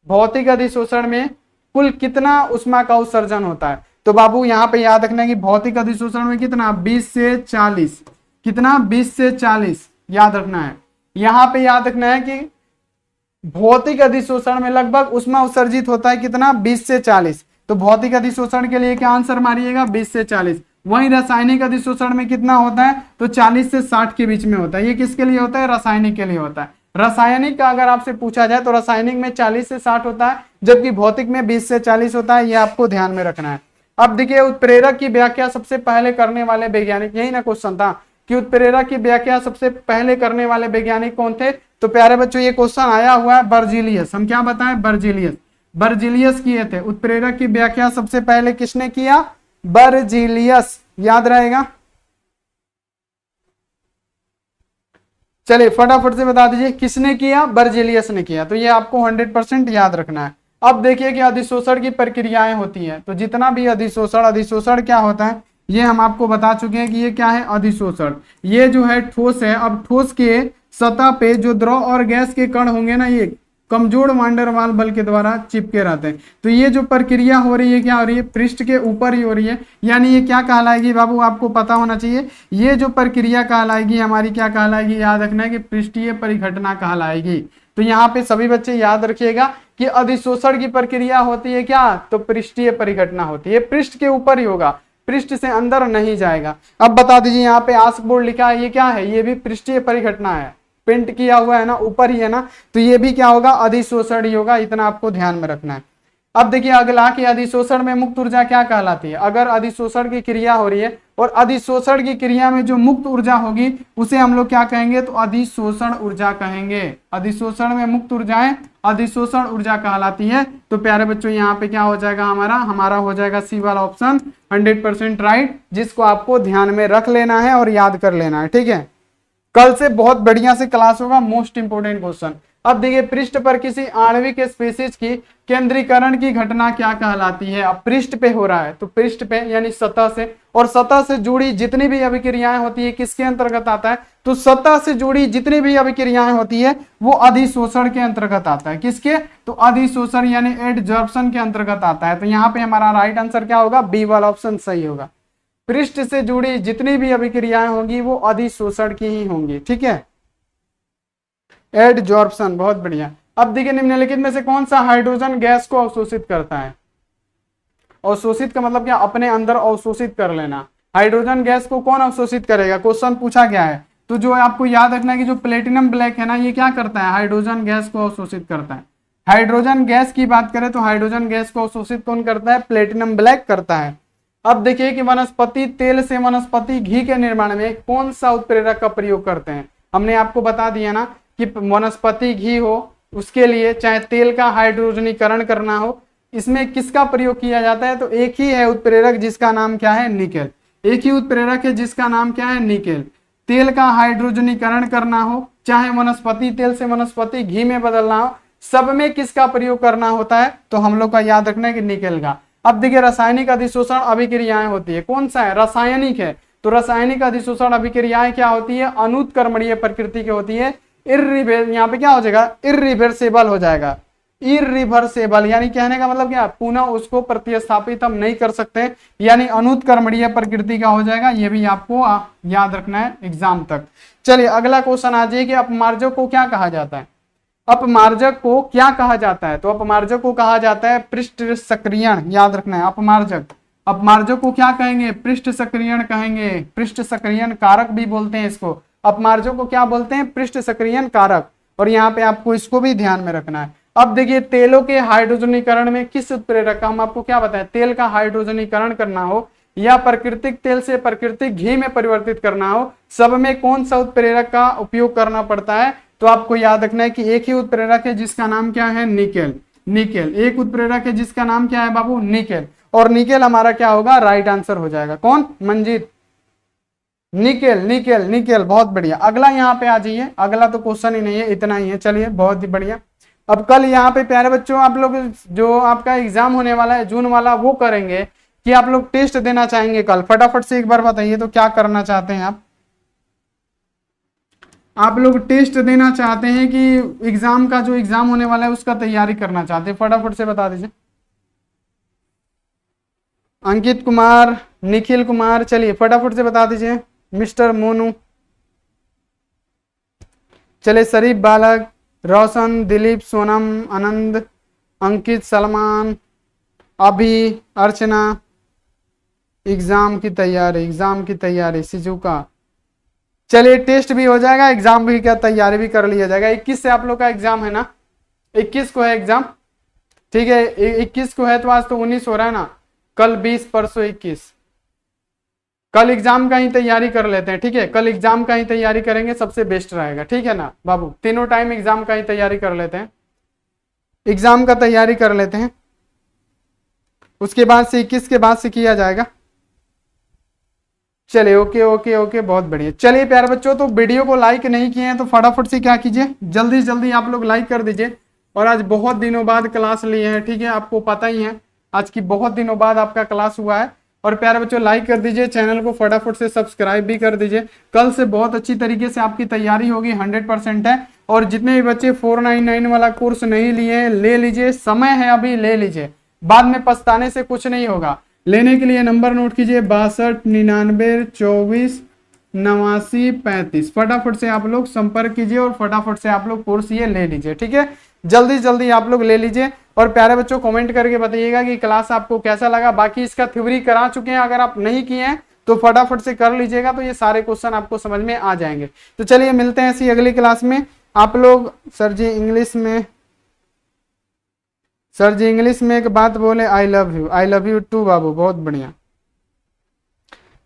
भौतिक अधिशोषण में कुल कितना उष्मा का उत्सर्जन होता है। तो बाबू यहाँ पे याद रखना है कि भौतिक अधिशोषण में कितना 20 से 40, कितना 20 से 40 याद रखना है। यहाँ पे याद रखना है कि भौतिक अधिशोषण में लगभग उष्मा उत्सर्जित होता है कितना 20 से 40। तो भौतिक अधिशोषण के लिए क्या आंसर मारिएगा 20 से 40। वहीं रासायनिक अधिशोषण में कितना होता है, तो 40 से 60 के बीच में होता है। ये किसके लिए होता है, रासायनिक के लिए होता है। रासायनिक का अगर आपसे पूछा जाए तो रासायनिक में 40 से 60 होता है, जबकि भौतिक में 20 से 40 होता है। ये आपको ध्यान में रखना है। अब देखिए उत्प्रेरक की व्याख्या सबसे पहले करने वाले वैज्ञानिक, यही ना क्वेश्चन था कि उत्प्रेरक की व्याख्या सबसे पहले करने वाले वैज्ञानिक कौन थे। तो प्यारे बच्चों ये क्वेश्चन आया हुआ है बर्जीलियस। हम क्या बताएं, बर्जीलियस, बर्जीलियस किए थे। उत्प्रेरक की व्याख्या सबसे पहले किसने किया, बर्जीलियस, याद रहेगा। चलिए फटाफट से बता दीजिए किसने किया, बर्जीलियस ने किया। तो ये आपको 100% याद रखना है। अब देखिए कि अधिशोषण की प्रक्रियाएं होती हैं। तो जितना भी अधिशोषण क्या होता है ये हम आपको बता चुके हैं कि ये क्या है, अधिशोषण। ये जो है ठोस है। अब ठोस के सतह पे जो द्रव और गैस के कण होंगे ना ये कमजोर वांडरवाल बल के द्वारा चिपके रहते हैं। तो ये जो प्रक्रिया हो रही है क्या हो रही है, पृष्ठ के ऊपर ही हो रही है। यानी ये क्या कहलाएगी बाबू, आपको पता होना चाहिए। ये जो प्रक्रिया कहलाएगी हमारी क्या कहलाएगी, याद रखना है कि पृष्ठीय परिघटना कहलाएगी। तो यहाँ पे सभी बच्चे याद रखिएगा कि अधिशोषण की प्रक्रिया होती है क्या, तो पृष्ठीय परिघटना होती है। पृष्ठ के ऊपर ही होगा, पृष्ठ से अंदर नहीं जाएगा। अब बता दीजिए यहाँ पे आस्क बोर्ड लिखा है, ये क्या है, ये भी पृष्ठीय परिघटना है, पेंट किया हुआ है ना, ऊपर ही है ना। तो ये भी क्या होगा, अधिशोषण ही होगा। इतना आपको ध्यान में रखना है। अब देखिए अगला कि अधिशोषण में मुक्त ऊर्जा क्या कहलाती है। अगर अधिशोषण की क्रिया हो रही है और अधिशोषण की क्रिया में जो मुक्त ऊर्जा होगी उसे हम लोग क्या कहेंगे, तो अधिशोषण ऊर्जा कहेंगे। अधिशोषण में मुक्त ऊर्जाएं अधिशोषण ऊर्जा कहलाती है। तो प्यारे बच्चों यहाँ पे क्या हो जाएगा, हमारा हो जाएगा सी वाला ऑप्शन 100% राइट, जिसको आपको ध्यान में रख लेना है और याद कर लेना है। ठीक है, कल से बहुत बढ़िया से क्लास होगा, मोस्ट इंपोर्टेंट क्वेश्चन। अब देखिए पृष्ठ पर किसी आणविक स्पीशीज की केंद्रीकरण की घटना क्या कहलाती है। अब पृष्ठ पे हो रहा है तो पृष्ठ पे यानी सतह से, और सतह से जुड़ी जितनी भी अभिक्रियाएं होती है किसके अंतर्गत आता है, तो सतह से जुड़ी जितनी भी अभिक्रियाएं होती है वो अधिशोषण के अंतर्गत आता है। किसके, तो अधिशोषण यानी एडजॉर्प्शन के अंतर्गत आता है। तो यहाँ पे हमारा राइट आंसर क्या होगा, बी वाला ऑप्शन सही होगा। पृष्ठ से जुड़ी जितनी भी अभिक्रियाएं होंगी वो अधिशोषण की ही होंगी। ठीक है, एडजॉर्प्शन, बहुत बढ़िया। अब देखिए निम्नलिखित में से कौन सा हाइड्रोजन गैस को अवशोषित करता है। अवशोषित का मतलब क्या, अपने अंदर अवशोषित कर लेना। हाइड्रोजन गैस को कौन अवशोषित करेगा, क्वेश्चन पूछा गया है। तो जो आपको याद रखना है कि जो प्लेटिनम ब्लैक है ना ये क्या करता है, हाइड्रोजन गैस को अवशोषित करता है। हाइड्रोजन गैस की बात करें तो हाइड्रोजन गैस को अवशोषित कौन करता है, प्लेटिनम ब्लैक करता है। अब देखिए कि वनस्पति तेल से वनस्पति घी के निर्माण में कौन सा उत्प्रेरक का प्रयोग करते हैं। हमने आपको बता दिया ना कि वनस्पति घी हो उसके लिए, चाहे तेल का हाइड्रोजनीकरण करना हो, इसमें किसका प्रयोग किया जाता है? तो एक ही है उत्प्रेरक जिसका नाम क्या है? निकेल। एक ही उत्प्रेरक है जिसका नाम क्या है? निकेल। तेल का हाइड्रोजनीकरण करना हो, चाहे वनस्पति तेल से वनस्पति घी में बदलना हो, सब में किसका प्रयोग करना होता है? तो हम लोग का याद रखना है कि निकेल का। अब देखिए रासायनिक अधिशोषण अभिक्रियाएं होती है, कौन सा है? रासायनिक है। तो रासायनिक अधिशोषण अभिक्रियाएं क्या होती है? अनुत्क्रमणीय प्रकृति की होती है। यहाँ पे क्या हो जाएगा? इरिवर्सिबल हो जाएगा। इरिवर्सिबल यानी कहने का मतलब क्या? पुनः उसको प्रतिस्थापित हम नहीं कर सकते, यानी अनुत्क्रमणीय प्रकृति का हो जाएगा। ये भी आपको याद रखना है एग्जाम तक। चलिए अगला क्वेश्चन आ जाइए कि अपमार्जक को क्या कहा जाता है? अपमार्जक को क्या कहा जाता है? तो अपमार्जक को कहा जाता है पृष्ठ सक्रियण। याद रखना है अपमार्जक। अपमार्जक को क्या कहेंगे? पृष्ठ सक्रियण कहेंगे। पृष्ठ सक्रियण कारक भी बोलते हैं इसको। अपमार्जक को क्या बोलते हैं? पृष्ठ सक्रियण कारक। और यहाँ पे आपको इसको भी ध्यान में रखना है। अब देखिए तेलों के हाइड्रोजनीकरण में किस उत्प्रेरक का, हम आपको क्या बताएं, तेल का हाइड्रोजनीकरण करना हो या प्राकृतिक तेल से प्राकृतिक घी में परिवर्तित करना हो, सब में कौन सा उत्प्रेरक का उपयोग करना पड़ता है? तो आपको याद रखना है कि एक ही उत्प्रेरक है जिसका नाम क्या है? निकेल। निकेल एक उत्प्रेरक है जिसका नाम क्या है बाबू? निकेल। और निकेल हमारा क्या होगा? राइट आंसर हो जाएगा। कौन? मंजीत। निकेल निकेल निकेल, बहुत बढ़िया। अगला यहाँ पे आ जाइए। अगला तो क्वेश्चन ही नहीं है, इतना ही है। चलिए बहुत ही बढ़िया। अब कल यहाँ पे प्यारे बच्चों आप लोग जो आपका एग्जाम होने वाला है जून वाला, वो करेंगे कि आप लोग टेस्ट देना चाहेंगे कल। फटाफट से एक बार बताइए तो क्या करना चाहते हैं आप लोग टेस्ट देना चाहते हैं कि एग्जाम का, जो एग्जाम होने वाला है उसका तैयारी करना चाहते हैं? फटाफट से बता दीजिए। अंकित कुमार, निखिल कुमार, चलिए फटाफट से बता दीजिए। मिस्टर मोनू, चलिए शरीफ बालक, रोशन, दिलीप, सोनम, आनंद, अंकित, सलमान, अभी, अर्चना, एग्जाम की तैयारी, एग्जाम की तैयारी, सिजुका। चलिए टेस्ट भी हो जाएगा, एग्जाम भी क्या तैयारी भी कर लिया जाएगा। 21 से आप लोग का एग्जाम है ना? 21 को है एग्जाम, ठीक है। 21 को है तो आज तो 19 हो रहा है ना, कल 20, परसों 21। कल एग्जाम का ही तैयारी कर लेते हैं, ठीक है। कल एग्जाम का ही तैयारी करेंगे, सबसे बेस्ट रहेगा, ठीक है ना बाबू। तीनों टाइम एग्जाम का ही तैयारी कर लेते हैं, एग्जाम का तैयारी कर लेते हैं। उसके बाद से 21 के बाद से किया जाएगा। चलिए ओके ओके ओके, बहुत बढ़िया। चलिए प्यारे बच्चों, तो वीडियो को लाइक नहीं किए हैं तो फटाफट से क्या कीजिए, जल्दी जल्दी आप लोग लाइक कर दीजिए। और आज बहुत दिनों बाद क्लास लिए हैं, ठीक है, आपको पता ही है आज की बहुत दिनों बाद आपका क्लास हुआ है। और प्यारे बच्चों लाइक कर दीजिए, चैनल को फटाफट से सब्सक्राइब भी कर दीजिए। कल से बहुत अच्छी तरीके से आपकी तैयारी होगी, 100% है। और जितने भी बच्चे 499 वाला कोर्स नहीं लिए ले लीजिए, समय है अभी, ले लीजिए, बाद में पछताने से कुछ नहीं होगा। लेने के लिए नंबर नोट कीजिए 62 99 24 89 35। फटाफट से आप लोग संपर्क कीजिए और फटाफट से आप लोग कोर्स ये ले लीजिए, ठीक है। जल्दी जल्दी आप लोग ले लीजिए। और प्यारे बच्चों कमेंट करके बताइएगा कि क्लास आपको कैसा लगा। बाकी इसका थ्योरी करा चुके हैं, अगर आप नहीं किए हैं तो फटाफट से कर लीजिएगा, तो ये सारे क्वेश्चन आपको समझ में आ जाएंगे। तो चलिए मिलते हैं ऐसी अगली क्लास में। आप लोग सर जी इंग्लिश में एक बात बोले, आई लव यू टू बाबू, बहुत बढ़िया।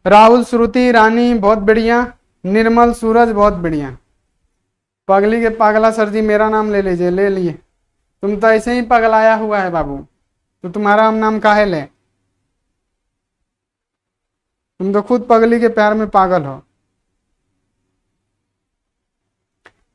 राहुल, श्रुति, रानी, बहुत बढ़िया। निर्मल, सूरज, बहुत बढ़िया। पगली के पागला सर जी मेरा नाम ले लीजिए, ले लिए। तुम तो ऐसे ही पगलाया हुआ है बाबू, तो तुम्हारा हम नाम काहे ले? तुम तो खुद पगली के प्यार में पागल हो।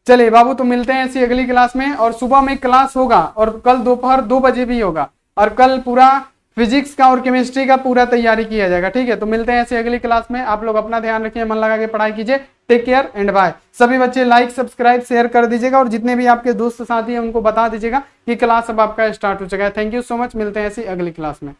चलिए बाबू, तो मिलते हैं ऐसी अगली क्लास में। और सुबह में क्लास होगा और कल दोपहर 2 बजे भी होगा। और कल पूरा फिजिक्स का और केमिस्ट्री का पूरा तैयारी किया जाएगा, ठीक है। तो मिलते हैं ऐसी अगली क्लास में। आप लोग अपना ध्यान रखिए, मन लगा के पढ़ाई कीजिए। Take care and bye. सभी बच्चे लाइक सब्सक्राइब शेयर कर दीजिएगा और जितने भी आपके दोस्त साथी हैं उनको बता दीजिएगा कि क्लास अब आपका स्टार्ट हो चुका है। थैंक यू सो मच, मिलते हैं ऐसी अगली क्लास में।